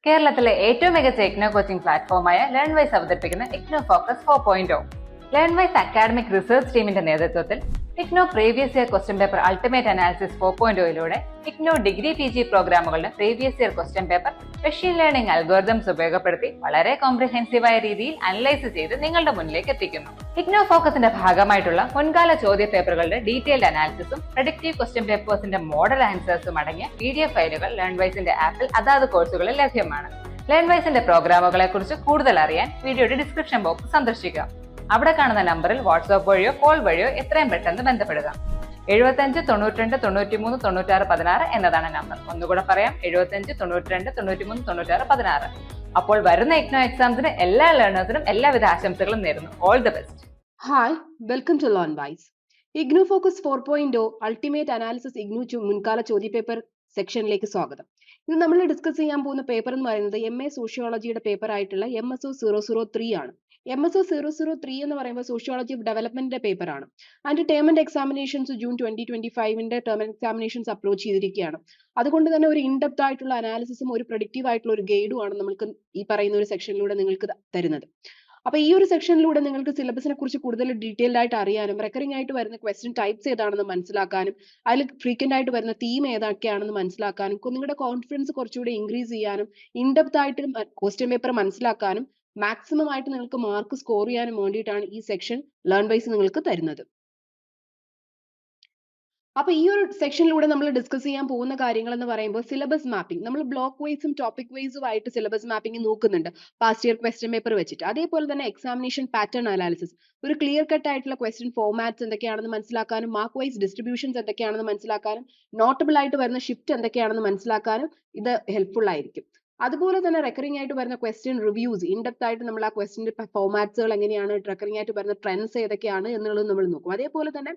കേരളത്തിലെ ഏറ്റവും മികച്ച ഇഗ്നോ കോച്ചിംഗ് പ്ലാറ്റ്ഫോമായ ലേൺവൈസ് അവതരിപ്പിക്കുന്ന IGNOU focus 4.0. Learnwise academic research ടീമിന്റെ നേതൃത്വത്തിൽ IGNOU previous year question paper ultimate analysis 4.0യിലൂടെ ഇഗ്നോ ഡിഗ്രി PG പ്രോഗ്രാമുകളുടെ previous year question paper machine learning algorithms ഉപയോഗപ്പെടുത്തി വളരെ കോംപ്രിഹെൻസീവായ രീതിയിൽ അനലൈസ് ചെയ്ത് നിങ്ങളുടെ മുന്നിലേക്ക് എത്തിക്കുന്നു. ഇഗ്നോ ഫോക്കസിന്റെ ഭാഗമായിട്ടുള്ള മുൻകാല ചോദ്യ പേപ്പറുകളുടെ ഡീറ്റെയിൽഡ് അനാലിസിസും പ്രഡിക്റ്റീവ് ക്വസ്റ്റ്യൻ പേപ്പേഴ്സിന്റെ മോഡൽ ആൻസേഴ്സും അടങ്ങിയ PDF ഫയലുകൾ ലേൺവൈസിന്റെ ആപ്പിൽ അതാത് കോഴ്സുകളിൽ ലഭ്യമാണ്. ലേൺവൈസിന്റെ പ്രോഗ്രാമുകളെ കുറിച്ച് കൂടുതൽ അറിയാൻ വീഡിയോയുടെ ഡിസ്ക്രിപ്ഷൻ ബോക്സ് സന്ദർശിക്കുക. അവിടെ കാണുന്ന നമ്പറിൽ വാട്സ്ആപ്പ് വഴിയോ കോൾ വഴിയോ എത്രയും പെട്ടെന്ന് ബന്ധപ്പെടുക. 75 92 93 96 16 എന്നതാണ് നമ്പർ. ഒന്നുകൂടെ പറയാം, 75 92 93 96 16. അപ്പോൾ വരുന്ന ഇഗ്നോ എക്സാംസിന് എല്ലാ ലേണേഴ്സിനും എല്ലാവിധ ആശംസകളും നേരുന്നു. All the best. Hi, welcome to LearnWise. IGNOU focus 4.0 ultimate analysis IGNOU മുൻകാല ചോദ്യപേപ്പർ സെക്ഷനിലേക്ക് സ്വാഗതം. ഇന്ന് നമ്മൾ ഡിസ്കസ് ചെയ്യാൻ പോകുന്ന പേപ്പർ എന്ന് പറയുന്നത് MA സോഷ്യോളജിയുടെ പേപ്പർ ആയിട്ടുള്ള MSO 003 ആണ്. MSO 003 എന്ന് പറയുമ്പോൾ സോഷ്യോളജി ഓഫ് ഡെവലപ്മെന്റിന്റെ പേപ്പർ ആണ്. അതിന്റെ term and examinations June 2025 term and examinations approach ചെയ്തിരിക്കുകയാണ്. അതുകൊണ്ട് തന്നെ ഒരു ഇൻഡെപ്ത് ആയിട്ടുള്ള അനാലിസിസും ഒരു പ്രൊഡിക്റ്റീവ് ആയിട്ടുള്ള ഒരു ഗൈഡും ആണ് നമുക്ക് ഈ പറയുന്ന ഒരു സെക്ഷനിലൂടെ നിങ്ങൾക്ക് തരുന്നത്. അപ്പൊ ഈ ഒരു സെക്ഷനിലൂടെ നിങ്ങൾക്ക് സിലബസിനെ കുറിച്ച് കൂടുതൽ ഡീറ്റെയിൽഡ് ആയിട്ട് അറിയാനും റെക്കറിംഗ് ആയിട്ട് വരുന്ന ക്വസ്റ്റ്യൻ ടൈപ്സ് ഏതാണെന്ന് മനസ്സിലാക്കാനും അതിൽ ഫ്രീക്വന്റ് ആയിട്ട് വരുന്ന തീം ഏതൊക്കെയാണെന്ന് മനസ്സിലാക്കാനും നിങ്ങളുടെ കോൺഫിഡൻസ് കുറച്ചുകൂടി ഇൻക്രീസ് ചെയ്യാനും ഇൻഡെപ്ത് ആയിട്ട് ക്വസ്റ്റ്യൻ പേപ്പർ മനസ്സിലാക്കാനും മാക്സിമം ആയിട്ട് നിങ്ങൾക്ക് മാർക്ക് സ്കോർ ചെയ്യാനും വേണ്ടിയിട്ടാണ് ഈ സെക്ഷൻ ലേൺവൈസ് നിങ്ങൾക്ക് തരുന്നത്. അപ്പൊ ഈ ഒരു സെക്ഷനിലൂടെ നമ്മൾ ഡിസ്കസ് ചെയ്യാൻ പോകുന്ന കാര്യങ്ങൾ എന്ന് പറയുമ്പോൾ സിലബസ് മാപ്പിംഗ്, നമ്മൾ ബ്ലോക്ക് വൈസും ടോപ്പിക് വൈസും ആയിട്ട് സിലബസ് മാപ്പിംഗ് നോക്കുന്നുണ്ട് പാസ്റ്റ് ഇയർ ക്വസ്റ്റ്യൻ പേപ്പർ വെച്ചിട്ട്. അതേപോലെ തന്നെ എക്സാമിനേഷൻ പാറ്റേൺ അനാലിസിസ്, ഒരു ക്ലിയർ കട്ട് ആയിട്ടുള്ള ക്വസ്റ്റ്യൻ ഫോർമാറ്റ്സ് എന്തൊക്കെയാണെന്ന് മനസ്സിലാക്കാനും മാർക്ക് വൈസ് ഡിസ്ട്രിബ്യൂഷൻസ് എന്തൊക്കെയാണെന്ന് മനസ്സിലാക്കാനും നോട്ടബിൾ ആയിട്ട് വരുന്ന ഷിഫ്റ്റ് എന്തൊക്കെയാണെന്ന് മനസ്സിലാക്കാനും ഇത് ഹെൽപ്ഫുൾ ആയിരിക്കും. അതുപോലെ തന്നെ റെക്കറിംഗ് ആയിട്ട് വരുന്ന ക്വസ്റ്റ്യൻ റിവ്യൂസ്, ഇൻഡെപ്ത് ആയിട്ട് നമ്മൾ ആ ക്വസ്റ്റ്യന്റെ ഫോർമാറ്റ്സുകൾ എങ്ങനെയാണ്, റെക്കറിംഗ് ആയിട്ട് വരുന്ന ട്രെൻഡ്സ് ഏതൊക്കെയാണ് എന്നുള്ളത് നമ്മൾ നോക്കും. അതേപോലെ തന്നെ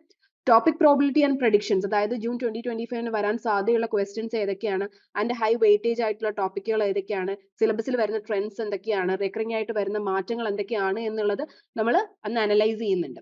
ടോപ്പിക് പ്രോബിലിറ്റി ആൻഡ് പ്രഡിക്ഷൻസ്, അതായത് ജൂൺ 2025 വരാൻ സാധ്യതയുള്ള ക്വസ്റ്റ്യൻസ് ഏതൊക്കെയാണ്, അതിന്റെ ഹൈ വെയിറ്റേജ് ആയിട്ടുള്ള ടോപ്പിക്കുകൾ ഏതൊക്കെയാണ്, സിലബസിൽ വരുന്ന ട്രെൻഡ്സ് എന്തൊക്കെയാണ്, റെക്കറിംഗ് ആയിട്ട് വരുന്ന മാറ്റങ്ങൾ എന്തൊക്കെയാണ് എന്നുള്ളത് നമ്മൾ അന്ന് അനലൈസ് ചെയ്യുന്നുണ്ട്.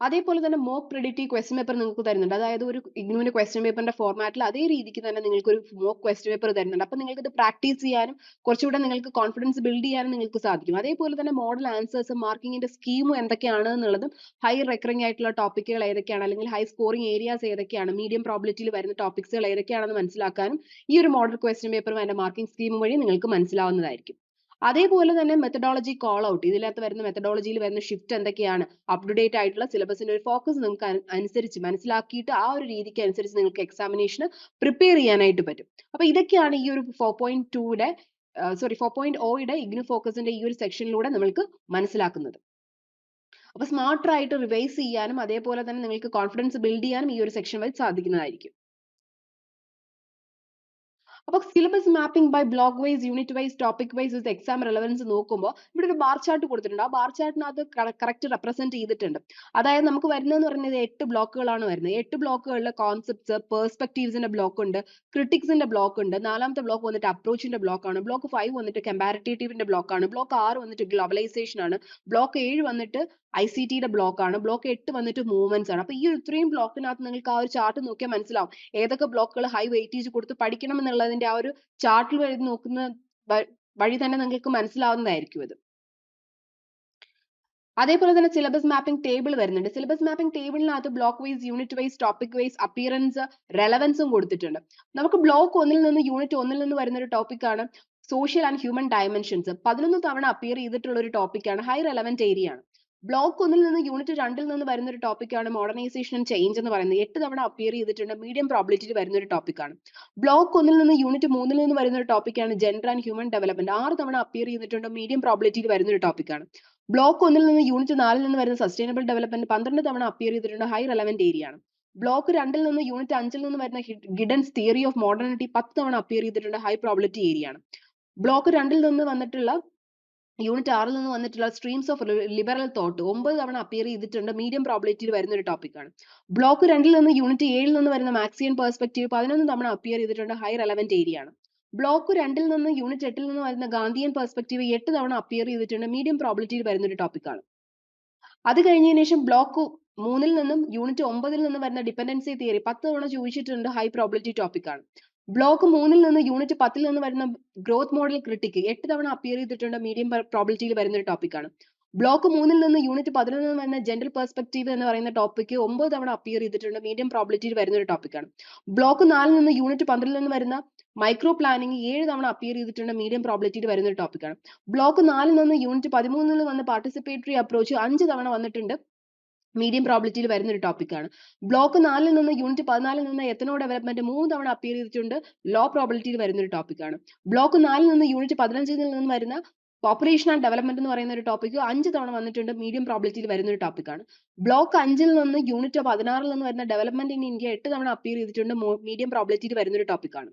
അതേപോലെ തന്നെ മോക്ക് പ്രെഡിക്റ്റീവ് ക്വസ്റ്റ്യൻ പേപ്പർ നിങ്ങൾക്ക് തരുന്നുണ്ട്. അതായത് ഒരു ഇഗ്നുവിന്റെ ക്വസ്റ്റ്യൻ പേപ്പറിന്റെ ഫോർമാറ്റിൽ അതേ രീതിക്ക് തന്നെ നിങ്ങൾക്ക് ഒരു മോക്ക് ക്വസ്റ്റ്യൻ പേപ്പർ തരുന്നുണ്ട്. അപ്പൊ നിങ്ങൾക്ക് ഇത് പ്രാക്ടീസ് ചെയ്യാനും കുറച്ചുകൂടെ നിങ്ങൾക്ക് കോൺഫിഡൻസ് ബിൽഡ് ചെയ്യാനും നിങ്ങൾക്ക് സാധിക്കും. അതേപോലെ തന്നെ മോഡൽ ആൻസേഴ്സും മാർക്കിങ്ങിന്റെ സ്കീമും എന്തൊക്കെയാണ് എന്നുള്ളതും ഹൈ റെക്കറിംഗ് ആയിട്ടുള്ള ടോപ്പിക്കുകൾ ഏതൊക്കെയാണ്, അല്ലെങ്കിൽ ഹൈ സ്കോറിംഗ് ഏരിയാസ് ഏതൊക്കെയാണ്, മീഡിയം പ്രോബിലിറ്റിയിൽ വരുന്ന ടോപ്പിക്സുകൾ ഏതൊക്കെയാണെന്ന് മനസ്സിലാക്കാനും ഈ ഒരു മോഡൽ ക്വസ്റ്റ്യൻ പേപ്പറും അതിന്റെ മാർക്കിംഗ് സ്കീമും വഴി നിങ്ങൾക്ക് മനസ്സിലാവുന്നതായിരിക്കും. അതേപോലെ തന്നെ മെത്തഡോളജി കോൾ ഔട്ട്, ഇതിനകത്ത് വരുന്ന മെത്തഡോളജിയിൽ വരുന്ന ഷിഫ്റ്റ് എന്തൊക്കെയാണ്, അപ് ടു ഡേറ്റ് ആയിട്ടുള്ള സിലബസിന്റെ ഒരു ഫോക്കസ് നിങ്ങൾക്ക് അനുസരിച്ച് മനസ്സിലാക്കിയിട്ട് ആ ഒരു രീതിക്ക് അനുസരിച്ച് നിങ്ങൾക്ക് എക്സാമിനേഷന് പ്രിപ്പയർ ചെയ്യാനായിട്ട് പറ്റും. അപ്പൊ ഇതൊക്കെയാണ് ഈ ഒരു 4.0യുടെ ഇഗ്നു ഫോക്കസിന്റെ ഈ ഒരു സെക്ഷനിലൂടെ നമ്മൾക്ക് മനസ്സിലാക്കുന്നത്. അപ്പൊ സ്മാർട്ടർ ആയിട്ട് റിവൈസ് ചെയ്യാനും അതേപോലെ തന്നെ നിങ്ങൾക്ക് കോൺഫിഡൻസ് ബിൽഡ് ചെയ്യാനും ഈ ഒരു സെക്ഷൻ വഴി സാധിക്കുന്നതായിരിക്കും. അപ്പൊ syllabus mapping by block wise, unit wise, topic wise with exam relevance നോക്കുമ്പോൾ ഇവിടെ ഒരു ബാർ ചാർട്ട് കൊടുത്തിട്ടുണ്ട്. ആ ബാർ ചാർട്ടിനകത്ത് കറക്റ്റ് റെപ്രസെന്റ് ചെയ്തിട്ടുണ്ട്. അതായത് നമുക്ക് വരുന്നതെന്ന് പറയുന്നത് 8 ബ്ലോക്കുകളാണ് വരുന്നത്. 8 ബ്ലോക്കുകളിൽ കോൺസെപ്റ്റ്സ്, പെർസ്പെക്റ്റീവ്സിന്റെ ബ്ലോക്ക് ഉണ്ട്, ക്രിട്ടിക്സിന്റെ ബ്ലോക്ക് ഉണ്ട്, 4ാമത്തെ ബ്ലോക്ക് വന്നിട്ട് അപ്രോച്ചിന്റെ ബ്ലോക്ക് ആണ്, ബ്ലോക്ക് 5 വന്നിട്ട് കമ്പാരിറ്റീവിന്റെ ബ്ലോക്ക് ആണ്, ബ്ലോക്ക് 6 വന്നിട്ട് ഗ്ലോബലൈസേഷൻ ആണ്, ബ്ലോക്ക് 7 വന്നിട്ട് ICTയുടെ ബ്ലോക്ക് ആണ്, ബ്ലോക്ക് 8 വന്നിട്ട് മൂവ്മെന്റ്സ് ആണ്. അപ്പൊ ഈ ഇത്രയും ബ്ലോക്കിനകത്ത് നിങ്ങൾക്ക് ആ ഒരു ചാർട്ട് നോക്കിയാൽ മനസ്സിലാവും ഏതൊക്കെ ബ്ലോക്കുകൾ ഹൈ വെയിറ്റേജ് കൊടുത്ത് പഠിക്കണം എന്നുള്ളതിന്റെ ആ ഒരു ചാർട്ടിൽ വഴി നോക്കുന്ന വഴി തന്നെ നിങ്ങൾക്ക് മനസ്സിലാവുന്നതായിരിക്കും ഇത്. അതേപോലെ തന്നെ സിലബസ് മാപ്പിംഗ് ടേബിൾ വരുന്നുണ്ട്. സിലബസ് മാപ്പിംഗ് ടേബിളിനകത്ത് block wise, unit wise, topic wise, appearance, റെലവൻസും കൊടുത്തിട്ടുണ്ട്. നമുക്ക് ബ്ലോക്ക് 1 നിന്ന് യൂണിറ്റ് 1 നിന്ന് വരുന്ന ഒരു ടോപ്പിക് ആണ് സോഷ്യൽ ആൻഡ് ഹ്യൂമൻ ഡയമെൻഷൻസ്. 11 തവണ അപ്പിയർ ചെയ്തിട്ടുള്ള ഒരു ടോപ്പിക് ആണ്, ഹൈ റെലവന്റ് ഏരിയ ആണ്. ബ്ലോക്ക് 1 നിന്ന് യൂണിറ്റ് 2 നിന്ന് വരുന്ന ഒരു ടോപ്പിക് ആണ് മോഡേണൈസേഷൻ ആൻഡ് ചേഞ്ച് എന്ന് പറയുന്നത്. 8 തവണ അപ്പിയർ ചെയ്തിട്ടുണ്ട്, മീഡിയം പ്രോബിലിറ്റിയിൽ വരുന്ന ഒരു ടോപ്പിക് ആണ്. ബ്ലോക്ക് 1 നിന്ന് യൂണിറ്റ് 3 നിന്ന് വരുന്ന ഒരു ടോപ്പിക് ആണ് ജെൻഡർ ആൻഡ് ഹ്യൂമൻ ഡെവലപ്മെന്റ്. 6 തവണ അപ്പിയർ ചെയ്തിട്ടുണ്ട്, മീഡിയം പ്രോബിലിറ്റിയിൽ വരുന്ന ഒരു ടോപ്പിക് ആണ്. ബ്ലോക്ക് 1 നിന്ന് യൂണിറ്റ് 4 നിന്ന് വരുന്ന സസ്റ്റൈനബിൾ ഡെവലപ്മെന്റ് 12 തവണ അപ്പിയർ ചെയ്തിട്ടുണ്ട്, ഹൈ റെലവന്റ് ഏരിയ ആണ്. ബ്ലോക്ക് 2 നിന്ന് യൂണിറ്റ് 5 നിന്ന് വരുന്ന ഗിഡൻസ് തിയറി ഓഫ് മോഡേണിറ്റി 10 തവണ അപ്പിയർ ചെയ്തിട്ടുണ്ട്, ഹൈ പ്രോബിലിറ്റി ഏരിയ ആണ്. ബ്ലോക്ക് 2 നിന്ന് വന്നിട്ടുള്ള യൂണിറ്റ് 6 നിന്ന് വന്നിട്ടുള്ള സ്ട്രീംസ് ഓഫ് ലിബറൽ തോട്ട് 9 തവണ അപ്പിയർ ചെയ്തിട്ടുണ്ട്, മീഡിയം പ്രോബിലിറ്റിയിൽ വരുന്ന ഒരു ടോപ്പിക് ആണ്. ബ്ലോക്ക് 2 നിന്ന് യൂണിറ്റ് 7 നിന്ന് വരുന്ന മാക്സിയൻ പെർസ്പെക്റ്റീവ് 11 തവണ അപ്പിയർ ചെയ്തിട്ടുണ്ട്, ഹൈ റെലവന്റ് ഏരിയ ആണ്. ബ്ലോക്ക് 2 നിന്ന് യൂണിറ്റ് 8 നിന്ന് വരുന്ന ഗാന്ധിയൻ പെർസ്പെക്റ്റീവ് 8 തവണ അപ്പിയർ ചെയ്തിട്ടുണ്ട്, മീഡിയം പ്രോബിലിറ്റിയിൽ വരുന്ന ഒരു ടോപ്പിക് ആണ്. അത് കഴിഞ്ഞതിന് ശേഷം ബ്ലോക്ക് 3 നിന്നും യൂണിറ്റ് 9 നിന്ന് വരുന്ന ഡിപെൻഡൻസി തിയറി 10 തവണ ചോദിച്ചിട്ടുണ്ട്, ഹൈ പ്രോബിലിറ്റി ടോപ്പിക് ആണ്. ബ്ലോക്ക് 3 നിന്ന് യൂണിറ്റ് 10 നിന്ന് വരുന്ന ഗ്രോത്ത് മോഡൽ ക്രിട്ടിക് 8 തവണ അപ്പിയർ ചെയ്തിട്ടുണ്ട്, മീഡിയം പ്രോബിലിറ്റിയിൽ വരുന്ന ഒരു ടോപ്പിക്കാണ്. ബ്ലോക്ക് 3 നിന്ന് യൂണിറ്റ് 11 നിന്ന് വരുന്ന ജെൻഡർ പെർസ്പെക്റ്റീവ് എന്ന് പറയുന്ന ടോപ്പിക്ക് 9 തവണ അപ്പിയർ ചെയ്തിട്ടുണ്ട്, മീഡിയം പ്രോബിലിറ്റിയിൽ വരുന്ന ഒരു ടോപ്പിക്കാണ്. ബ്ലോക്ക് 4 നിന്ന് യൂണിറ്റ് 12 നിന്ന് വരുന്ന മൈക്രോ പ്ലാനിംഗ് 7 തവണ അപ്പിയർ ചെയ്തിട്ടുണ്ട്, മീഡിയം പ്രോബിലിറ്റിയിൽ വരുന്ന ഒരു ടോപ്പിക്കാണ്. ബ്ലോക്ക് 4 നിന്ന് യൂണിറ്റ് 13 നിന്ന് വന്ന പാർട്ടിസിപ്പേറ്ററി അപ്രോച്ച് 5 തവണ വന്നിട്ടുണ്ട്, മീഡിയം പ്രോബിലിറ്റിയിൽ വരുന്ന ഒരു ടോപ്പിക്കാണ്. ബ്ലോക്ക് 4 നിന്ന് യൂണിറ്റ് 14 നിന്ന് എത്തനോ ഡെവലപ്മെന്റ് 3 തവണ അപ്പിയർ ചെയ്തിട്ടുണ്ട്, ലോ പ്രോബിലിറ്റിയിൽ വരുന്ന ഒരു ടോപ്പിക്കാണ്. ബ്ലോക്ക് 4 നിന്ന് യൂണിറ്റ് 15 നിന്ന് വരുന്ന പോപ്പുലേഷൻ ആൻഡ് ഡെവലപ്മെന്റ് എന്ന് പറയുന്ന ഒരു ടോപ്പിക്ക് 5 തവണ വന്നിട്ടുണ്ട്, മീഡിയം പ്രോബിലിറ്റിയിൽ വരുന്ന ഒരു ടോപ്പിക്കാണ്. ബ്ലോക്ക് 5 നിന്ന് യൂണിറ്റ് 16 നിന്ന് വരുന്ന ഡെവലപ്മെന്റ് ഇൻ ഇന്ത്യ 8 തവണ അപ്പിയർ ചെയ്തിട്ടുണ്ട്, മീഡിയം പ്രോബിലിറ്റിയിൽ വരുന്ന ഒരു ടോപ്പിക്കാണ്.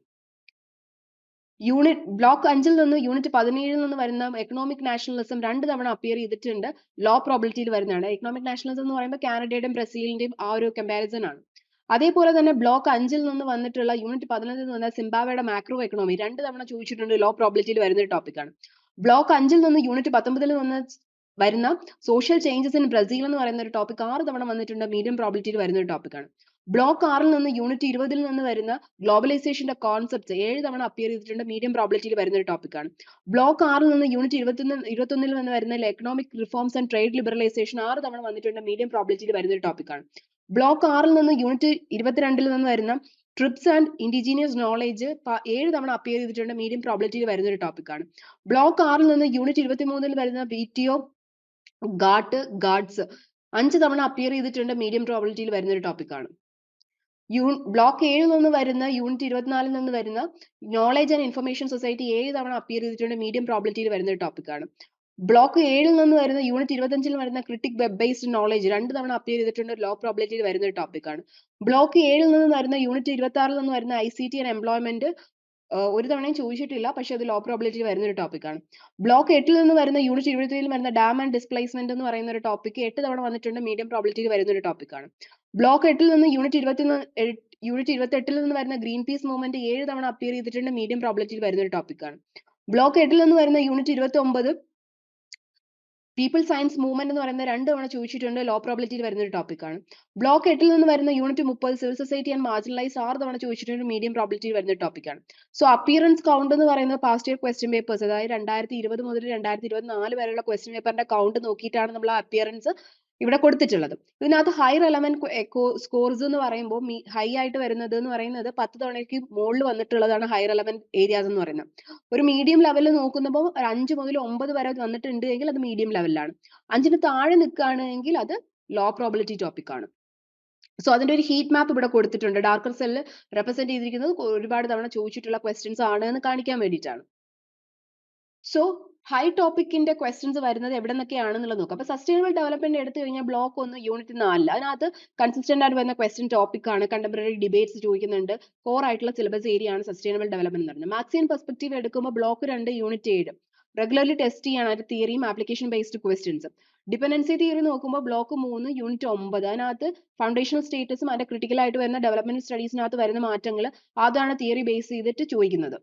ബ്ലോക്ക് 5 നിന്ന് യൂണിറ്റ് 17 നിന്ന് വരുന്ന എക്കണോമിക് നാഷണലിസം 2 തവണ അപ്പിയർ ചെയ്തിട്ടുണ്ട്, ലോ പ്രോബിലിറ്റിയിൽ വരുന്നതാണ്. എക്കണോമിക് നാഷണലിസം എന്ന് പറയുമ്പോൾ കാനഡയുടെയും ബ്രസീലിന്റെയും ആ ഒരു കമ്പാരിസൺ ആണ്. അതേപോലെ തന്നെ ബ്ലോക്ക് 5 നിന്ന് വന്നിട്ടുള്ള യൂണിറ്റ് 15 നിന്ന് വന്ന സിംബാബ്വേയുടെ മാക്രോ എക്കണോമി 2 തവണ ചോദിച്ചിട്ടുണ്ട്, ലോ പ്രോബിലിറ്റിയിൽ വരുന്ന ഒരു ടോപ്പിക്കാണ്. ബ്ലോക്ക് 5 നിന്ന് യൂണിറ്റ് 19 നിന്ന് വരുന്ന സോഷ്യൽ ചേഞ്ചസ് ഇൻ ബ്രസീൽ എന്ന് പറയുന്ന ഒരു ടോപ്പിക് 6 തവണ വന്നിട്ടുണ്ട്, മീഡിയം പ്രോബിലിറ്റിയിൽ വരുന്ന ഒരു ടോപ്പിക്കാണ്. ബ്ലോക്ക് 6 നിന്ന് യൂണിറ്റ് 20 നിന്ന് വരുന്ന ഗ്ലോബലൈസേഷന്റെ കോൺസെപ്റ്റ് 7 തവണ അപ്പിയർ ചെയ്തിട്ടുണ്ട്, മീഡിയം പ്രോബിലിറ്റിയിൽ വരുന്ന ഒരു ടോപ്പിക്കാണ്. ബ്ലോക്ക് 6 നിന്ന് യൂണിറ്റ് 21 നിന്ന് വരുന്ന economic reforms and trade liberalisation 6 തവണ വന്നിട്ടുണ്ട്, മീഡിയം പ്രോബിലിറ്റിയിൽ വരുന്ന ഒരു ടോപ്പിക്കാണ്. ബ്ലോക്ക് 6 നിന്ന് യൂണിറ്റ് 22 നിന്ന് വരുന്ന ട്രിപ്സ് ആൻഡ് ഇൻഡിജീനിയസ് നോളേജ് 7 തവണ അപ്പിയർ ചെയ്തിട്ടുണ്ട്, മീഡിയം പ്രോബിലിറ്റിയിൽ വരുന്ന ഒരു ടോപ്പിക്കാണ്. ബ്ലോക്ക് 6 നിന്ന് യൂണിറ്റ് 23 വരുന്ന BTO ഗാർഡ്സ് 5 തവണ അപ്പിയർ ചെയ്തിട്ടുണ്ട്, മീഡിയം പ്രോബിലിറ്റിയിൽ വരുന്ന ഒരു ടോപ്പിക്കാണ്. ബ്ലോക്ക് 7 നിന്ന് വരുന്ന യൂണിറ്റ് 24 നിന്ന് വരുന്ന നോളേജ് ആൻഡ് ഇൻഫർമേഷൻ സൊസൈറ്റി 7 തവണ അപ്പിയർ ചെയ്തിട്ടുണ്ട്, മീഡിയം പ്രോബിലിറ്റിയിൽ വരുന്ന ഒരു ടോപ്പിക്കാണ്. ബ്ലോക്ക് 7 നിന്ന് വരുന്ന യൂണിറ്റ് 25 വരുന്ന ക്രിട്ടിക് വെബ് ബേസ്ഡ് നോളേജ് 2 തവണ അപ്പിയർ ചെയ്തിട്ടുണ്ട്, ലോ പ്രോബിലിറ്റിയിൽ വരുന്ന ഒരു ടോപ്പിക്കാണ്. ബ്ലോക്ക് 7 നിന്ന് വരുന്ന യൂണിറ്റ് 26 നിന്ന് വരുന്ന ICT ആൻഡ് എംപ്ലോയ്മെന്റ് ഒരു തവണയും ചോദിച്ചിട്ടില്ല, പക്ഷെ അത് ലോ പ്രോബിലിറ്റി വരുന്ന ഒരു ടോപ്പിക്കാണ്. ബ്ലോക്ക് 8 നിന്ന് വരുന്ന യൂണിറ്റ് 23 വരുന്ന ഡാം ആൻഡ് ഡിസ്പ്ലേസ്മെന്റ് എന്ന് പറയുന്ന ഒരു ടോപ്പിക്ക് 8 തവണ വന്നിട്ടുണ്ട്, മീഡിയം പ്രോബിലിറ്റിയിൽ വരുന്ന ഒരു ടോപ്പിക്കാണ്. ബ്ലോക്ക് 8 നിന്ന് യൂണിറ്റ് 28 നിന്ന് വരുന്ന ഗ്രീൻ പീസ് മൂവ്മെന്റ് 7 തവണ അപ്പിയർ ചെയ്തിട്ടുണ്ട്, മീഡിയം പ്രോബിലിറ്റിയിൽ വരുന്ന ഒരു ടോപ്പിക്കാണ്. ബ്ലോക്ക് 8 നിന്ന് വരുന്ന യൂണിറ്റ് 29 പീപ്പിൾ സയൻസ് മൂവ്മെന്റ് എന്ന് പറയുന്ന 2 തവണ ചോദിച്ചിട്ടുണ്ട്, ലോ പ്രോബിലിറ്റിയിൽ വരുന്ന ഒരു ടോപ്പിക്കാണ്. ബ്ലോക്ക് 8 നിന്ന് വരുന്ന unit 30 civil society and marginalise 6 തവണ ചോദിച്ചിട്ടുണ്ട്, മീഡിയം പ്രോബിലിറ്റിയിൽ വരുന്ന ഒരു ടോപ്പിക്കാണ്. സോ അപ്പിയറൻസ് കൗണ്ട് എന്ന് പറയുന്നത് പാസ്റ്റ് ഇയർ ക്വസ്റ്റ്യൻ പേപ്പേഴ്സ്, അതായത് 2020 മുതൽ 2024 വരെയുള്ള ക്വസ്റ്റ്യൻ പേപ്പറിന്റെ കൗണ്ട് നോക്കിയിട്ടാണ് നമ്മൾ ആ അപ്പിയറൻസ് ഇവിടെ കൊടുത്തിട്ടുള്ളത്. ഇതിനകത്ത് ഹൈ റെലവന്റ് സ്കോർസ് എന്ന് പറയുമ്പോൾ ഹൈ ആയിട്ട് വരുന്നത് എന്ന് പറയുന്നത് 10 തവണയ്ക്ക് മുകളിൽ വന്നിട്ടുള്ളതാണ് ഹൈ റെലവന്റ് ഏരിയാസ് എന്ന് പറയുന്നത്. ഒരു മീഡിയം ലെവലിൽ നോക്കുമ്പോൾ 5 മുതൽ 9 വരെ വന്നിട്ടുണ്ട് എങ്കിൽ അത് മീഡിയം ലെവലിലാണ്. 5ന് താഴെ നിൽക്കുകയാണെങ്കിൽ അത് ലോ പ്രോബിലിറ്റി ടോപ്പിക് ആണ്. സോ അതിന്റെ ഒരു ഹീറ്റ് മാപ്പ് ഇവിടെ കൊടുത്തിട്ടുണ്ട്. ഡാർക്കർ സെല്ല് റെപ്രസെന്റ് ചെയ്തിരിക്കുന്നത് ഒരുപാട് തവണ ചോദിച്ചിട്ടുള്ള ക്വസ്റ്റ്യൻസ് ആണ് എന്ന് കാണിക്കാൻ വേണ്ടിയിട്ടാണ്. സോ ഹൈ ടോപ്പിക്കിന്റെ ക്വസ്റ്റ്യൻസ് വരുന്നത് എവിടെ നിന്നൊക്കെയാണെന്നുള്ളത് നോക്കാം. അപ്പൊ സസ്റ്റൈനബിൾ ഡെവലപ്മെന്റ് എടുത്തു കഴിഞ്ഞാൽ ബ്ലോക്ക് 1 യൂണിറ്റ് 4 അതിനകത്ത് കൺസിസ്റ്റന്റ് ആയിട്ട് വരുന്ന ക്വസ്റ്റ്യൻ ടോപ്പിക് ആണ്. കണ്ടംപററി ഡിബേറ്റ്സ് ചോദിക്കുന്നുണ്ട്. കോർ ആയിട്ടുള്ള സിലബസ് ഏരിയ ആണ് സസ്റ്റൈനബിൾ ഡെവലപ്മെന്റ് എന്ന് പറയുന്നത്. മാക്സിമം പെർസ്പെക്റ്റീവ് എടുക്കുമ്പോൾ ബ്ലോക്ക് 2 യൂണിറ്റ് 7 റെഗുലർലി ടെസ്റ്റ് ചെയ്യാനായിട്ട് തിയറിയും application based questions. Dependency theory നോക്കുമ്പോൾ ബ്ലോക്ക് 3 യൂണിറ്റ് 9 അതിനകത്ത് ഫൗണ്ടേഷണൽ സ്റ്റേറ്റസും അതിന്റെ ക്രിട്ടിക്കൽ ആയിട്ട് വരുന്ന ഡെവലപ്മെന്റ് സ്റ്റഡീസിനകത്ത് വരുന്ന മാറ്റങ്ങൾ അതാണ് തിയറി ബേസ് ചെയ്തിട്ട് ചോദിക്കുന്നത്.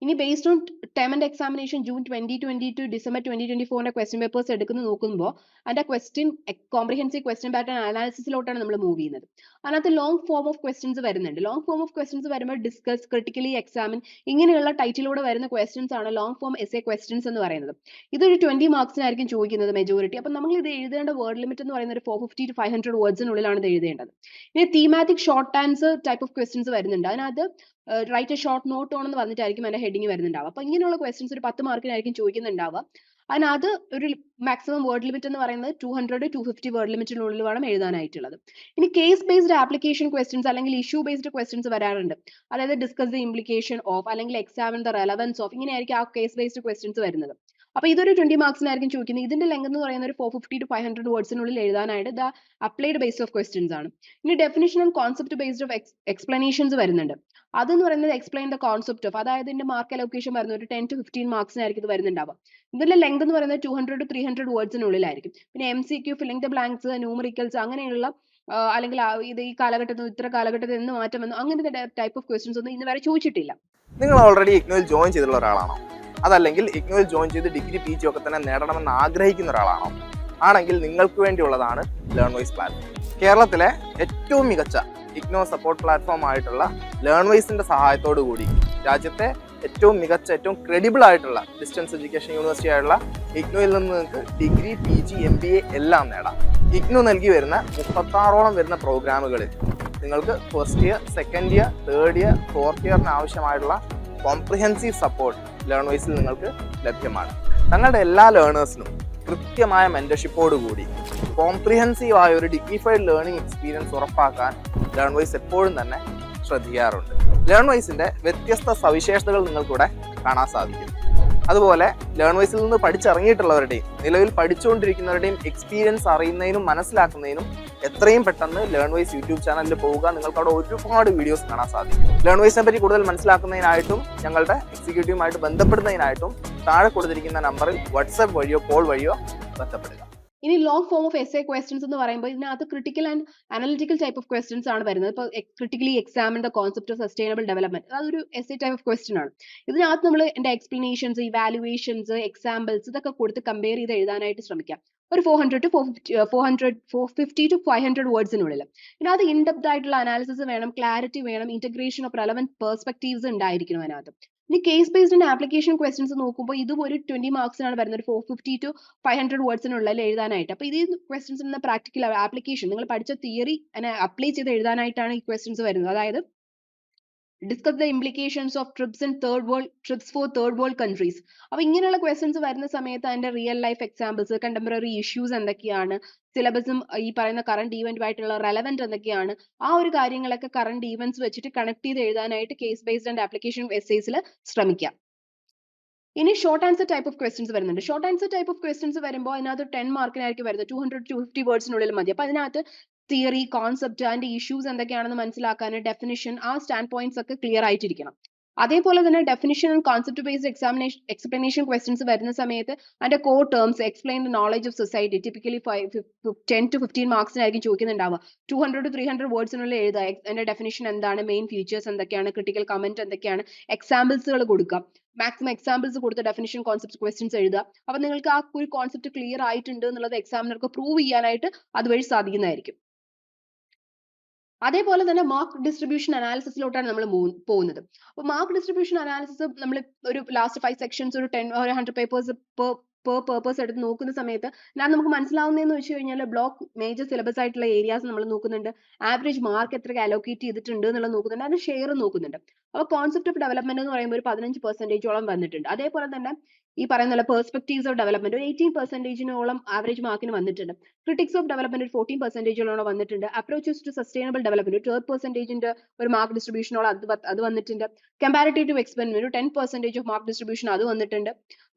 ഇനി based on term and examination June 2020 to December 2024 question papers എടുക്കുന്ന നോക്കുമ്പോൾ അതിന്റെ ക്വസ്റ്റ്യൻ കോംപ്രിഹെൻസീവ് ക്വസ്റ്റ്യൻ പാറ്റേൺ അനാലിസിസിലോട്ടാണ് നമ്മൾ മൂവ് ചെയ്യുന്നത്. അതിനകത്ത് ലോങ് ഫോം ഓഫ് ക്വസ്റ്റ്യൻസ് വരുന്നുണ്ട്. ലോങ് ഫോം ഓഫ് ക്വസ്റ്റ്യൻസ് വരുമ്പോൾ ഡിസ്കസ്, ക്രിട്ടിക്കലി എക്സാമിൻ ഇങ്ങനെയുള്ള ടൈറ്റിലൂടെ വരുന്ന ക്വസ്റ്റ്യൻസ് ആണ് ലോങ് ഫോം എസ്സേ ക്വസ്റ്റ്യൻസ് എന്ന് പറയുന്നത്. ഇതൊരു 20 മാർക്സിനായിരിക്കും ചോദിക്കുന്നത് മെജോറിറ്റി. അപ്പം നമ്മൾ ഇത് എഴുതേണ്ട വേർഡ് ലിമിറ്റ് എന്ന് പറയുന്നത് 450 to 500 വേർഡ്സിനുള്ളിലാണ് ഇത് എഴുതേണ്ടത്. ഇനി thematic short answer type of questions വരുന്നുണ്ട്. അതിനകത്ത് write a short note on എന്ന് പറഞ്ഞിട്ടായിരിക്കും അതിന്റെ ഹെഡിങ് വരുന്നുണ്ടാവുക. അപ്പൊ ഇങ്ങനെയുള്ള ക്വസ്റ്റ്യൻസ് ഒരു 10 മാർക്കിനായിരിക്കും ചോദിക്കുന്നുണ്ടാവുക. അതിനകത്ത് ഒരു മാക്സിമം വേർഡ് ലിമിറ്റ് എന്ന് പറയുന്നത് 200 to 250 വേർഡ് ലിമിറ്റിനുള്ളിൽ വേണം എഴുതാനായിട്ടുള്ളത്. ഇനി കേസ് ബേസ്ഡ് ആപ്ലിക്കേഷൻ ക്വസ്റ്റ്യൻസ് അല്ലെങ്കിൽ ഇഷ്യൂ ബേസ്ഡ് ക്വസ്റ്റ്യൻസ് വരാറുണ്ട്. അതായത് ഡിസ്കസ് ദ ഇംപ്ലിക്കേഷൻ ഓഫ് അല്ലെങ്കിൽ എക്സാമിൻ ദ റെലവൻസ് ഓഫ് ഇങ്ങനെയായിരിക്കും ആ കേസ് ബേസ്ഡ് ക്വസ്റ്റ്യൻസ് വരുന്നത്. അപ്പൊ ഇതൊരു 20 മാർക്സിനായിരിക്കും ചോദിക്കുന്നത്. ഇതിന്റെ ലെങ്ത് എന്ന് പറയുന്നത് ഒരു 450 to 500 വേർഡ്സിനുള്ളിൽ എഴുതാനായിട്ട് the applied base of questions ആണ്. ഇനി definition and concept based of explanations വരുന്നുണ്ട്. അതെന്ന് പറയുന്നത് എക്സ്പ്ലെയിൻ ദ കോൺസെപ്റ്റ് ഓഫ്, അതായത് ഇതിന്റെ മാർക്ക് അലോക്കേഷൻ വരുന്നത് ഒരു 10 to 15 മാർക്സിനായിരിക്കും ഇത് വരുന്നുണ്ടാവുക. ഇതിന്റെ ലെങ്ത് എന്ന് പറയുന്നത് 200 to 300 വേർഡ്സിനുള്ളിലായിരിക്കും. പിന്നെ MCQ, filling the blanks, numericals അങ്ങനെയുള്ള അല്ലെങ്കിൽ ഇത് ഈ കാലഘട്ടത്തിൽ ഇത്ര കാലഘട്ടത്തിൽ എന്ന് മാറ്റം വന്നു അങ്ങനത്തെ ടൈപ്പ് ഓഫ് ക്വസ്റ്റ്യൻസ് ഒന്നും ഇന്ന് വരെ ചോദിച്ചിട്ടില്ല. നിങ്ങൾ ഓൾറെഡി ഇഗ്നോയിൽ ജോയിൻ ചെയ്തിട്ടുള്ള ഒരാളാണോ? അതല്ലെങ്കിൽ ഇഗ്നോയിൽ ജോയിൻ ചെയ്ത് ഡിഗ്രി PG ഒക്കെ തന്നെ നേടണമെന്ന് ആഗ്രഹിക്കുന്ന ഒരാളാണോ? ആണെങ്കിൽ നിങ്ങൾക്ക് വേണ്ടിയുള്ളതാണ് ലേൺവൈസ് പ്ലാറ്റ്ഫോം. കേരളത്തിലെ ഏറ്റവും മികച്ച ഇഗ്നോ സപ്പോർട്ട് പ്ലാറ്റ്ഫോം ആയിട്ടുള്ള ലേൺവൈസിന്റെ സഹായത്തോടു കൂടി രാജ്യത്തെ ഏറ്റവും മികച്ച ഏറ്റവും ക്രെഡിബിൾ ആയിട്ടുള്ള ഡിസ്റ്റൻസ് എഡ്യൂക്കേഷൻ യൂണിവേഴ്സിറ്റി ആയിട്ടുള്ള ഇഗ്നോയിൽ നിന്ന് നിങ്ങൾക്ക് ഡിഗ്രി PG MBA എല്ലാം നേടാം. ഇഗ്നോ നൽകി വരുന്ന 36ഓളം വരുന്ന പ്രോഗ്രാമുകളിൽ നിങ്ങൾക്ക് first year, second year, third year, fourth ഇയറിന് ആവശ്യമായിട്ടുള്ള കോംപ്രിഹെൻസീവ് സപ്പോർട്ട് ലേൺവൈസിൽ നിങ്ങൾക്ക് ലഭ്യമാണ്. തങ്ങളുടെ എല്ലാ ലേണേഴ്സിനും കൃത്യമായ മെന്റർഷിപ്പോടുകൂടി കോംപ്രിഹെൻസീവ് ആയ ഒരു ഡിഗ്നിഫൈഡ് ലേണിംഗ് എക്സ്പീരിയൻസ് ഉറപ്പാക്കാൻ ലേൺവൈസ് എപ്പോഴും തന്നെ ശ്രദ്ധിക്കാറുണ്ട്. ലേൺവൈസിന്റെ വ്യത്യസ്ത സവിശേഷതകൾ നിങ്ങൾക്കിവിടെ കാണാൻ സാധിക്കും. അതുപോലെ ലേൺവൈസിൽ നിന്ന് പഠിച്ചിറങ്ങിയിട്ടുള്ളവരുടെയും നിലവിൽ പഠിച്ചുകൊണ്ടിരിക്കുന്നവരുടെയും എക്സ്പീരിയൻസ് അറിയുന്നതിനും മനസ്സിലാക്കുന്നതിനും എത്രയും പെട്ടെന്ന് ലേൺവൈസ് യൂട്യൂബ് ചാനലിൽ പോവുക. നിങ്ങൾക്ക് അവിടെ ഒരുപാട് വീഡിയോസ് കാണാൻ സാധിക്കും. ലേൺവൈസിനെ പറ്റി കൂടുതൽ മനസ്സിലാക്കുന്നതിനായിട്ടും ഞങ്ങളുടെ എക്സിക്യൂട്ടീവുമായിട്ട് ബന്ധപ്പെടുന്നതിനായിട്ടും താഴെ കൊടുത്തിരിക്കുന്ന നമ്പറിൽ വാട്സാപ്പ് വഴിയോ കോൾ വഴിയോ ബന്ധപ്പെടുക. ഇനി long form of SA questions എന്ന് പറയുമ്പോൾ ഇതിനകത്ത് critical and analytical type of questions ആണ് വരുന്നത്. ഇപ്പോൾ critically examine the concept of sustainable development, അതൊരു എസ്എ ടൈപ്പ് ഓഫ് ക്വസ്റ്റ്യൻ ആണ്. ഇതിനകത്ത് നമ്മൾ എന്റെ എക്സ്പ്ലനേഷൻസ്, ഇവാലുവേഷൻസ്, എക്സാമ്പിൾസ് ഇതൊക്കെ കൊടുത്ത് കമ്പയർ ചെയ്ത് എഴുതാനായിട്ട് ശ്രമിക്കാം. ഒരു 450 to 500 വേർഡ്സിനുള്ളിൽ. ഇതിനകത്ത് ഇൻഡെപ്ത് ആയിട്ടുള്ള അനാലിസിസ് വേണം, ക്ലാരിറ്റി വേണം, ഇന്റഗ്രേഷൻ ഓഫ് റെലവന്റ് പെർസ്പെക്ടീവ്സ് ഉണ്ടായിരിക്കണം അതിനകത്ത്. ഇനി case based and application questions നോക്കുമ്പോൾ ഇതും ഒരു 20 മാർക്സിനാണ് വരുന്നത്. ഒരു 450 to 500 വേർഡ്സിനുള്ളിൽ എഴുതാനായിട്ട്. അപ്പൊ ഇത് ക്വസ്റ്റ്യൻസ് പ്രാക്ടിക്കൽ ആപ്ലിക്കേഷൻ നിങ്ങൾ പഠിച്ച തിയറി അപ്ലൈ ചെയ്ത് എഴുതാനായിട്ടാണ് ഈ ക്വസ്റ്റ്യൻസ് വരുന്നത്. അതായത് discuss the implications of TRIPS for third world countries. അപ്പൊ ഇങ്ങനെയുള്ള ക്വസ്റ്റ്യൻസ് വരുന്ന സമയത്ത് അതിന്റെ real life examples, contemporary issues എന്തൊക്കെയാണ്, സിലബസും ഈ പറയുന്ന കറണ്ട് ഈവന്റുമായിട്ടുള്ള റെലവന്റ് എന്തൊക്കെയാണ്, ആ ഒരു കാര്യങ്ങളൊക്കെ കറണ്ട് ഈവന്റ്സ് വെച്ചിട്ട് കണക്ട് ചെയ്ത് എഴുതാനായിട്ട് കേസ് ബേസ്ഡ് ആൻഡ് ആപ്ലിക്കേഷൻ എസ്സേസിൽ ശ്രമിക്കാം. ഇനി short answer type of questions വരുന്നുണ്ട്. Short answer type of questions വരുമ്പോൾ അതിനകത്ത് 10 മാർക്കിനായിരിക്കും വരുന്നത്. 200 to 250 വേർഡ്സിനുള്ളിൽ മതി. അപ്പൊ അതിനകത്ത് തിയറി, കോൺസെപ്റ്റ്, അതിന്റെ ഇഷ്യൂസ് എന്തൊക്കെയാണെന്ന് മനസ്സിലാക്കാൻ ഡെഫിനിഷൻ, ആ സ്റ്റാൻഡ് പോയിന്റ്സ് ഒക്കെ ക്ലിയർ ആയിട്ടിരിക്കണം. അതേപോലെ തന്നെ definition and concept based explanation questions വരുന്ന സമയത്ത് അതിന്റെ core terms, explain the knowledge of society, typically 10 to 15 മാർക്സിനായിരിക്കും ചോദിക്കുന്നുണ്ടാവുക. 200 to 300 വേർഡ്സിനുള്ളിൽ എഴുതുക. അതിന്റെ ഡെഫിനിഷൻ എന്താണ്, മെയിൻ ഫീച്ചേഴ്സ് എന്തൊക്കെയാണ്, ക്രിട്ടിക്കൽ കമന്റ് എന്തൊക്കെയാണ്, എക്സാമ്പിൾസുകൾ കൊടുക്കുക. മാക്സിമം എക്സാമ്പിൾസ് കൊടുത്ത് ഡെഫിനിഷൻ കോൺസെപ്റ്റ് ക്വസ്റ്റ്യൻസ് എഴുതുക. അപ്പൊ നിങ്ങൾക്ക് ആ ഒരു കോൺസെപ്റ്റ് ക്ലിയർ ആയിട്ടുണ്ട് എന്നുള്ളത് എക്സാമിനർക്ക് പ്രൂവ് ചെയ്യാനായിട്ട് അതുവഴി സാധിക്കുന്നതായിരിക്കും. അതേപോലെ തന്നെ മാർക്ക് ഡിസ്ട്രിബ്യൂഷൻ അനാലിസിസിലോട്ടാണ് നമ്മൾ പോകുന്നത്. അപ്പൊ മാർക്ക് ഡിസ്ട്രിബ്യൂഷൻ അനാലിസിസ് നമ്മൾ ഒരു ലാസ്റ്റ് 5 സെക്ഷൻസ് ഒരു 10 or 100 പേപ്പേഴ്സ് per purpose എടുത്ത് നോക്കുന്ന സമയത്ത് ഞാൻ നമുക്ക് മനസ്സിലാവുന്നതെന്ന് വെച്ച് കഴിഞ്ഞാൽ ബ്ലോക്ക് മേജർ സിലബസ് ആയിട്ടുള്ള ഏരിയാസ് നമ്മൾ നോക്കുന്നുണ്ട്, ആവറേജ് മാർക്ക് എത്ര അലോക്കേറ്റ് ചെയ്തിട്ടുണ്ട് എന്നുള്ളത് നോക്കുന്നുണ്ട്, അതിന് ഷെയർ നോക്കുന്നുണ്ട്. അപ്പോൾ കോൺസെപ്റ്റ് ഓഫ് ഡെവലപ്മെന്റ് എന്ന് പറയുമ്പോൾ ഒരു 15% വന്നിട്ടുണ്ട്. അതേപോലെ തന്നെ ഈ പറയുന്ന പെർസ്പെക്ടീവ്സ് ഓഫ് ഡെവലപ്മെന്റ് ഒരു 18% ആവറേജ് മാർക്കിന് വന്നിട്ടുണ്ട്. ക്രിട്ടിക്സ് ഓഫ് ഡെവലപ്മെന്റ് ഒരു 14% വന്നിട്ടുണ്ട്. അപ്രോച്ചസ് ടു സസ്റ്റൈനബിൾ ഡെവലപ്മെന്റ് ഒരു 3% ഒരു മാർക്ക് ഡിസ്ട്രിബ്യൂഷനോളം അത് വന്നിട്ടുണ്ട്. കമ്പാരിറ്റീവ് ടു എക്സ്പെരിമെന്റ് ഒരു 10% ഓഫ് മാർക്ക് ഡിസ്ട്രിബ്യൂഷൻ അത് വന്നിട്ടുണ്ട്.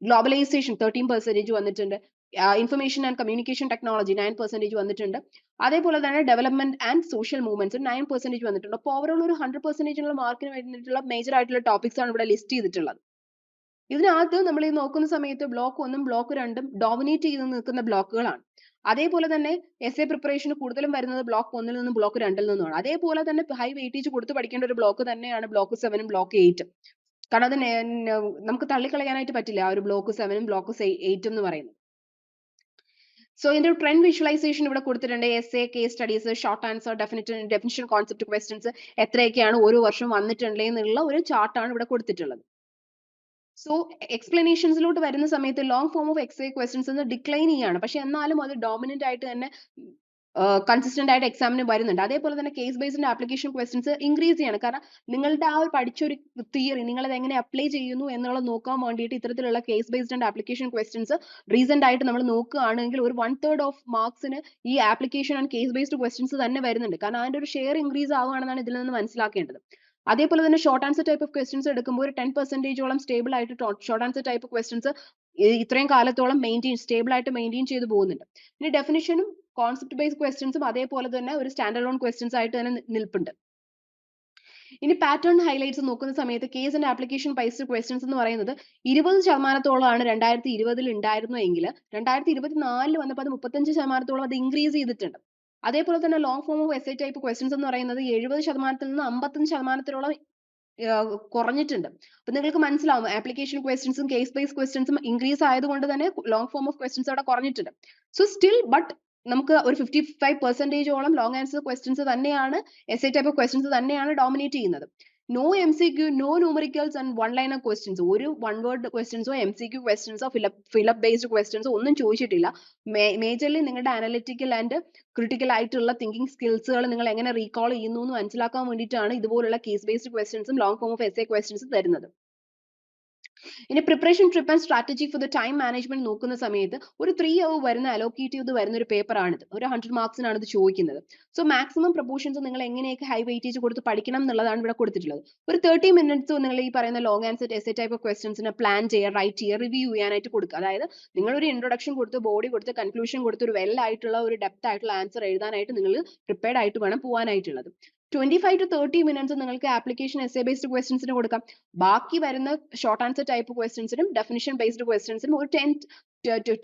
ഗ്ലോബലൈസേഷൻ 13% വന്നിട്ടുണ്ട്. ഇൻഫർമേഷൻ ആൻഡ് കമ്മ്യൂണിക്കേഷൻ ടെക്നോളജി 9% വന്നിട്ടുണ്ട്. അതേപോലെ തന്നെ ഡെവലപ്മെന്റ് ആൻഡ് സോഷ്യൽ മൂവ്മെന്റ്സ് 9% വന്നിട്ടുണ്ട്. അപ്പോൾ ഓവറോൾ ഒരു 100% മാർക്കിന് വേണ്ടിയിട്ടുള്ള മേജർ ആയിട്ടുള്ള ടോപ്പിക്സ് ആണ് ഇവിടെ ലിസ്റ്റ് ചെയ്തിട്ടുള്ളത്. ഇതിനകത്ത് നമ്മൾ ഈ നോക്കുന്ന സമയത്ത് ബ്ലോക്ക് 1ഉം ബ്ലോക്ക് 2ഉം ഡോമിനേറ്റ് ചെയ്ത് നിൽക്കുന്ന ബ്ലോക്കുകളാണ്. അതേപോലെ തന്നെ എസ്എ പ്രിപ്പറേഷൻ കൂടുതലും വരുന്നത് ബ്ലോക്ക് 1ൽ നിന്നും ബ്ലോക്ക് 2ൽ നിന്നുമാണ്. അതേപോലെ തന്നെ ഹൈ വെയിറ്റേജ് കൊടുത്ത് പഠിക്കേണ്ട ഒരു ബ്ലോക്ക് തന്നെയാണ് ബ്ലോക്ക് 7ഉം ബ്ലോക്ക് 8ഉം. കാരണം അത് നമുക്ക് തള്ളിക്കളയാനായിട്ട് പറ്റില്ല ആ ഒരു ബ്ലോക്ക് 7ഉം ബ്ലോക്ക് 8ഉം എന്ന് പറയുന്നത്. സോ ഇതിന്റെ ട്രെൻഡ് വിഷ്വലൈസേഷൻ ഇവിടെ കൊടുത്തിട്ടുണ്ട്. Essay, case studies, short answer, definition concept questions എത്രയൊക്കെയാണ് ഓരോ വർഷം വന്നിട്ടുള്ളത് എന്നുള്ള ഒരു ചാർട്ടാണ് ഇവിടെ കൊടുത്തിട്ടുള്ളത്. സോ എക്സ്പ്ലനേഷൻസിലോട്ട് വരുന്ന സമയത്ത് long form of essay questions decline ചെയ്യാണ്. പക്ഷെ എന്നാലും അത് ഡോമിനന്റ് ആയിട്ട് തന്നെ കൺസിസ്റ്റന്റ് ആയിട്ട് എക്സാമിന് വരുന്നുണ്ട്. അതേപോലെ തന്നെ case based application questions increase ചെയ്യാണ്. കാരണം നിങ്ങളുടെ ആ ഒരു പഠിച്ചൊരു തിയറി നിങ്ങൾ അത് എങ്ങനെ അപ്ലൈ ചെയ്യുന്നു എന്നുള്ളത് നോക്കാൻ വേണ്ടിയിട്ട് ഇത്തരത്തിലുള്ള case based and application questions recent ആയിട്ട് നമ്മൾ നോക്കുകയാണെങ്കിൽ ഒരു 1/3 ഓഫ് മാർക്സിന് ഈ application and case based questions തന്നെ വരുന്നുണ്ട്. കാരണം അതിന്റെ ഒരു ഷെയർ ഇൻക്രീസ് ആവുകയാണെന്നാണ് ഇതിൽ നിന്ന് മനസ്സിലാക്കേണ്ടത്. അതേപോലെ തന്നെ short answer type of questions എടുക്കുമ്പോൾ ഒരു 10%ഓളം സ്റ്റേബിൾ ആയിട്ട് ഷോർട്ട് ആൻസർ ടൈപ്പ് ക്വസ്റ്റ്യൻസ് ഇത്രയും കാലത്തോളം സ്റ്റേബിൾ ആയിട്ട് മെയിൻറ്റെയിൻ ചെയ്ത് പോകുന്നുണ്ട്. ഇനി ഡെഫിനിഷനും കോൺസെപ്റ്റ് ബേസ്ഡ് ക്വസ്റ്റ്യൻസും അതേപോലെ തന്നെ ഒരു സ്റ്റാൻഡേർഡ് ഓൺ ക്വസ്റ്റ്യൻസ് ആയിട്ട് തന്നെ നിൽപ്പുണ്ട്. ഇനി പാറ്റേൺ ഹൈലൈറ്റ്സ് നോക്കുന്ന സമയത്ത് case and application based questions എന്ന് പറയുന്നത് 20%-ഓളമാണ് 2020 ഉണ്ടായിരുന്നെങ്കിൽ 2024 വന്നപ്പോൾ അത് 35%-ഓളം അത് ഇൻക്രീസ് ചെയ്തിട്ടുണ്ട്. അതേപോലെ തന്നെ long form of SA type questions എന്ന് പറയുന്നത് 70%-ൽ നിന്ന് 55%-ഓളം കുറഞ്ഞിട്ടുണ്ട്. അപ്പൊ നിങ്ങൾക്ക് മനസ്സിലാവും ആപ്ലിക്കേഷൻ ക്വസ്റ്റ്യൻസും കേസ് ബേസ്ഡ് ക്വസ്റ്റ്യൻസും ഇൻക്രീസ് ആയതുകൊണ്ട് തന്നെ ലോങ് ഫോം ഓഫ് ക്വസ്റ്റ്യൻസ് അവിടെ കുറഞ്ഞിട്ടുണ്ട്. സോ സ്റ്റിൽ ബട്ട് നമുക്ക് ഒരു 55% ലോങ് ആൻസർ ക്വസ്റ്റ്യൻസ് തന്നെയാണ്, എസ് എ ടൈപ്പ് ക്വസ്റ്റ്യൻസ് തന്നെയാണ് ഡോമിനേറ്റ് ചെയ്യുന്നത്. No MCQ, no numericals and one liner questions, ഒരു വൺ വേർഡ് ക്വസ്റ്റ്യൻസോ MCQ ക്വസ്റ്റ്യൻസോ ഫിലപ്പ് ബേസ്ഡ് ക്വസ്റ്റ്യൻസോ ഒന്നും ചോദിച്ചിട്ടില്ല. മേജർലി നിങ്ങളുടെ അനലിറ്റിക്കൽ ആൻഡ് ക്രിട്ടിക്കൽ ആയിട്ടുള്ള തിങ്കിങ് സ്കിൽസുകൾ നിങ്ങൾ എങ്ങനെ റീകോൾ ചെയ്യുന്നു എന്ന് മനസ്സിലാക്കാൻ വേണ്ടിയിട്ടാണ് ഇതുപോലുള്ള കേസ് ബേസ്ഡ് ക്വസ്റ്റ്യൻസും long form of S A questions തരുന്നത്. ഇനി പ്രിപ്പറേഷൻ ട്രിപ്പ് and strategy for the time management നോക്കുന്ന സമയത്ത് ഒരു 3 hour വരുന്ന അലോക്കേറ്റ് ചെയ്ത് വരുന്ന ഒരു പേപ്പർ ആണിത്. ഒരു 100 മാർക്സിനാണ് ഇത് ചോദിക്കുന്നത്. സോ മാക്സിമം പ്രൊപ്പോർഷൻസ് നിങ്ങൾ എങ്ങനെയൊക്കെ ഹൈ വെയിറ്റേജ് കൊടുത്ത് പഠിക്കണം എന്നുള്ളതാണ് ഇവിടെ കൊടുത്തിട്ടുള്ളത്. ഒരു 30 minutes നിങ്ങൾ ഈ പറയുന്ന long answer S A type of ക്വസ്റ്റ്യൻസിനെ പ്ലാൻ ചെയ്യുക, റൈറ്റ് ചെയ്യുക, റിവ്യൂ ചെയ്യാനായിട്ട് കൊടുക്കുക. അതായത് നിങ്ങൾ ഒരു ഇൻട്രൊഡക്ഷൻ കൊടുത്ത്, ബോഡി കൊടുത്ത്, കൺക്ലൂഷൻ കൊടുത്ത് ഒരു വെൽ ആയിട്ടുള്ള ഒരു ഡെപ്ത് ആയിട്ടുള്ള ആൻസർ എഴുതാനായിട്ട് നിങ്ങൾ പ്രിപ്പയർഡ് ആയിട്ട് വേണം പോകാനായിട്ടുള്ളത്. 25 to 30 minutes നിങ്ങൾക്ക് ആപ്ലിക്കേഷൻ എസ് എ ബേസ്ഡ് ക്വസ്റ്റ്യൻസിന് കൊടുക്കാം. ബാക്കി വരുന്ന ഷോർട്ട് ആൻസർ ടൈപ്പ് ക്വസ്റ്റ്യൻസിനും ഡെഫിനിഷൻ ബേസ്ഡ് ക്വസ്റ്റ്യൻസിനും ഒരു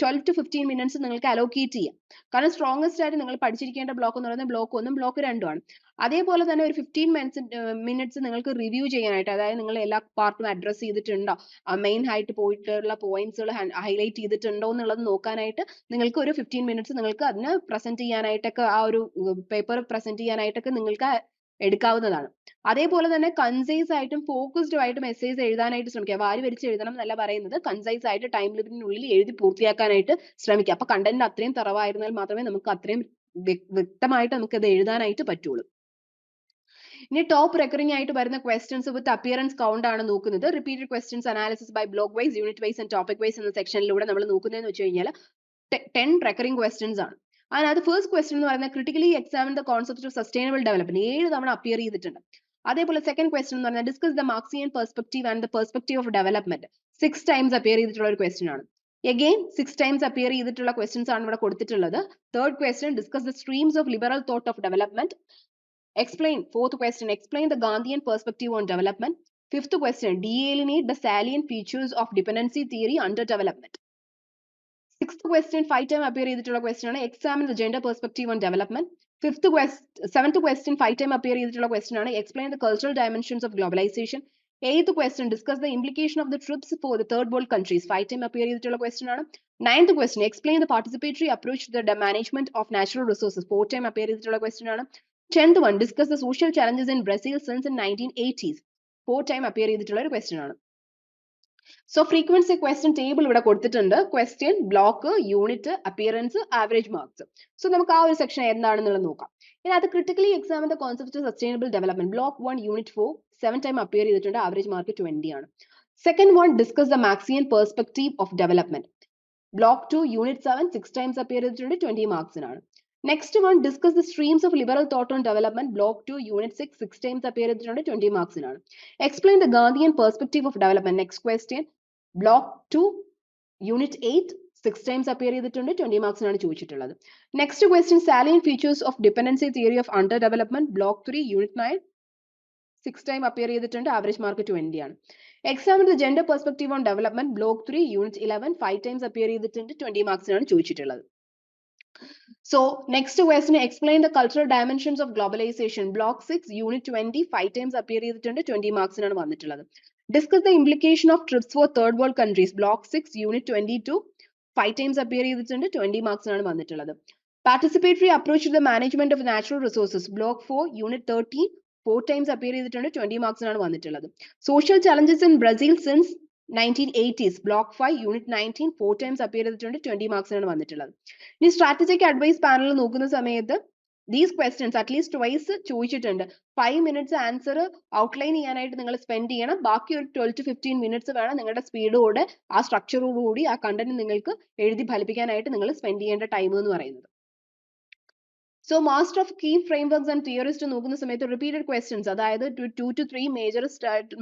12 to 15 minutes നിങ്ങൾക്ക് അലോക്കേറ്റ് ചെയ്യാം. കാരണം സ്ട്രോങ്സ്റ്റ് ആയിട്ട് നിങ്ങൾ പഠിച്ചിരിക്കേണ്ട ബ്ലോക്ക് എന്ന് പറയുന്നത് ബ്ലോക്ക് 1ഉം ബ്ലോക്ക് 2ഉം ആണ്. അതേപോലെ തന്നെ ഒരു 15 minutes നിങ്ങൾക്ക് റിവ്യൂ ചെയ്യാനായിട്ട്, അതായത് നിങ്ങൾ എല്ലാ പാർട്ടും അഡ്രസ് ചെയ്തിട്ടുണ്ടോ, മെയിൻ ആയിട്ട് പോയിട്ടുള്ള പോയിന്റ്സുകൾ ഹൈലൈറ്റ് ചെയ്തിട്ടുണ്ടോ എന്നുള്ളത് നോക്കാനായിട്ട് നിങ്ങൾക്ക് ഒരു 15 minutes നിങ്ങൾക്ക് അതിനെ പ്രസന്റ് ചെയ്യാനായിട്ടൊക്കെ, ആ ഒരു പേപ്പർ പ്രസന്റ് ചെയ്യാനായിട്ടൊക്കെ നിങ്ങൾക്ക് എടുക്കാവുന്നതാണ്. അതേപോലെ തന്നെ കൺസൈസ് ആയിട്ടും ഫോക്കസ്ഡ് ആയിട്ടും എസ്സേസ് എഴുതാനായിട്ട് ശ്രമിക്കുക. വാരി വലിച്ച് എഴുതണം എന്നല്ല പറയുന്നത്, കൺസൈസ് ആയിട്ട് ടൈം ലിമിറ്റിനുള്ളിൽ എഴുതി പൂർത്തിയാക്കാനായിട്ട് ശ്രമിക്കുക. അപ്പൊ കണ്ടന്റ് അത്രയും തറവായിരുന്നാൽ മാത്രമേ നമുക്ക് അത്രയും വ്യക്തമായിട്ട് നമുക്ക് ഇത് എഴുതാനായിട്ട് പറ്റുള്ളൂ. ഇനി ടോപ്പ് റെക്കറിംഗ് ആയിട്ട് വരുന്ന ക്വസ്റ്റ്യൻസ് വിത്ത് അപ്പിയറൻസ് കൗണ്ട് ആണ് നോക്കുന്നത്. Repeated questions analysis by block wise, unit wise and topic wise എന്ന സെക്ഷനിലൂടെ നമ്മൾ നോക്കുന്നതെന്ന് വെച്ച് കഴിഞ്ഞാൽ 10 റെക്കറിംഗ് ക്വസ്റ്റ്യൻസ് ആണ്. അതിനകത്ത് ഫസ്റ്റ് ക്വസ്റ്റ്യൻ എന്ന് പറയുന്നത് critically examine the concept of sustainable development, 7 തവണ അപ്പിയർ ചെയ്തിട്ടുണ്ട്. അതേപോലെ സെക്കൻഡ് ക്വസ്റ്റ്യൻ എന്ന് പറയുന്നത് discuss the Marxian perspective and the perspective of development, 6 times appear ചെയ്തിട്ടുള്ള ഒരു ക്വസ്റ്റ്യൻ ആണ്. Again 6 times അപ്പിയർ ചെയ്തിട്ടുള്ള ക്വസ്റ്റ്യൻസ് ആണ് ഇവിടെ കൊടുത്തിട്ടുള്ളത്. Third question discuss the streams of liberal thought of development. Explain. Fourth question, explain the Gandhian perspective on development. Fifth question, delineate the salient features of dependency theory under development. Sixth question, 5 times appear ചെയ്തിട്ടുള്ള question ആണ്, examine the gender perspective on development. Seventh question, 5 times appear ചെയ്തിട്ടുള്ള question ആണ്, explain the cultural dimensions of globalization. Eighth question, discuss the implication of the TRIPS for the third world countries, 5 times appear ചെയ്തിട്ടുള്ള question ആണ്. Ninth question, explain the participatory approach to the management of natural resources, 4 times appear ചെയ്തിട്ടുള്ള question ആണ്. 10th one, discuss the social challenges in Brazil since the 1980s, 4 times appear ചെയ്തിട്ടുള്ള ഒരു question ആണ്. So frequency question table ഇവിടെ കൊടുത്തിട്ടുണ്ട്. Question, block, unit, appearance, average marks. So നമുക്ക് ആ ഒരു സെക്ഷൻ എന്താണെന്നുള്ളത് നോക്കാം. ഇതിനകത്ത് critically examine the concept of sustainable development, block 1 unit 4 7 times appear ചെയ്തിട്ടുണ്ട്, ആവറേജ് മാർക്ക് 20 ആണ്. Second one, discuss the Marxian perspective of development, block 2 unit 7 6 times appear ചെയ്തിട്ടുണ്ട്, 20 മാർക്സിനാണ്. Next one, discuss the streams of liberal thought on development, block 2 unit 6 times appear ചെയ്തിട്ടുണ്ട്, 20 മാർക്സിനാണ്. Explain the Gandhian perspective of development, next question, block 2 unit 8 6 times appear ചെയ്തിട്ടുണ്ട്, 20 മാർക്സിനാണ് ചോദിച്ചിട്ടുള്ളത്. Next question, salient features of dependency theory of under development, block 3 unit 9 6 times appear ചെയ്തിട്ടുണ്ട്, average mark 20 ആണ്. Examine the gender perspective on development, block 3 unit 11 5 times appear ചെയ്തിട്ടുണ്ട്, 20 മാർക്സിനാണ് ചോദിച്ചിട്ടുള്ളത്. So next question, explain the cultural dimensions of globalization, block 6 unit 20 5 times appear ചെയ്തിട്ടുണ്ട്, 20 മാർക്സിനാണ് വന്നിട്ടുള്ളത്. Discuss the implication of TRIPS for third world countries, block 6 unit 22 5 times appear ചെയ്തിട്ടുണ്ട്, 20 മാർക്സിനാണ് വന്നിട്ടുള്ളത്. Participatory approach to the management of natural resources, block 4 unit 13 4 times appear ചെയ്തിട്ടുണ്ട്, 20 മാർക്സിനാണ് വന്നിട്ടുള്ളത്. Social challenges in Brazil since 1980s, block 5 unit 19 4 times appear ചെയ്തിട്ടുണ്ട്, 20 മാർക്സിനാണ് വന്നിട്ടുള്ളത്. ഇനി strategic advice panel നോക്കുന്ന സമയത്ത് these questions at least twice ചോദിച്ചിട്ടുണ്ട്. 5 minutes ആൻസർ ഔട്ട്ലൈൻ ചെയ്യാനായിട്ട് നിങ്ങൾ സ്പെൻഡ് ചെയ്യണം. ബാക്കി ഒരു 12 to 15 minutes വേണം നിങ്ങളുടെ സ്പീഡോടെ ആ സ്ട്രക്ചറോടുകൂടി ആ കണ്ടന്റ് നിങ്ങൾക്ക് എഴുതി ഫലിപ്പിക്കാനായിട്ട് നിങ്ങൾ സ്പെൻഡ് ചെയ്യേണ്ട ടൈം എന്ന് പറയുന്നത്. So master of key frameworks and theorist നോക്കുന്ന സമയത്ത് റിപ്പീറ്റഡ് ക്വസ്റ്റ്യൻസ്, അതായത് 2 to 3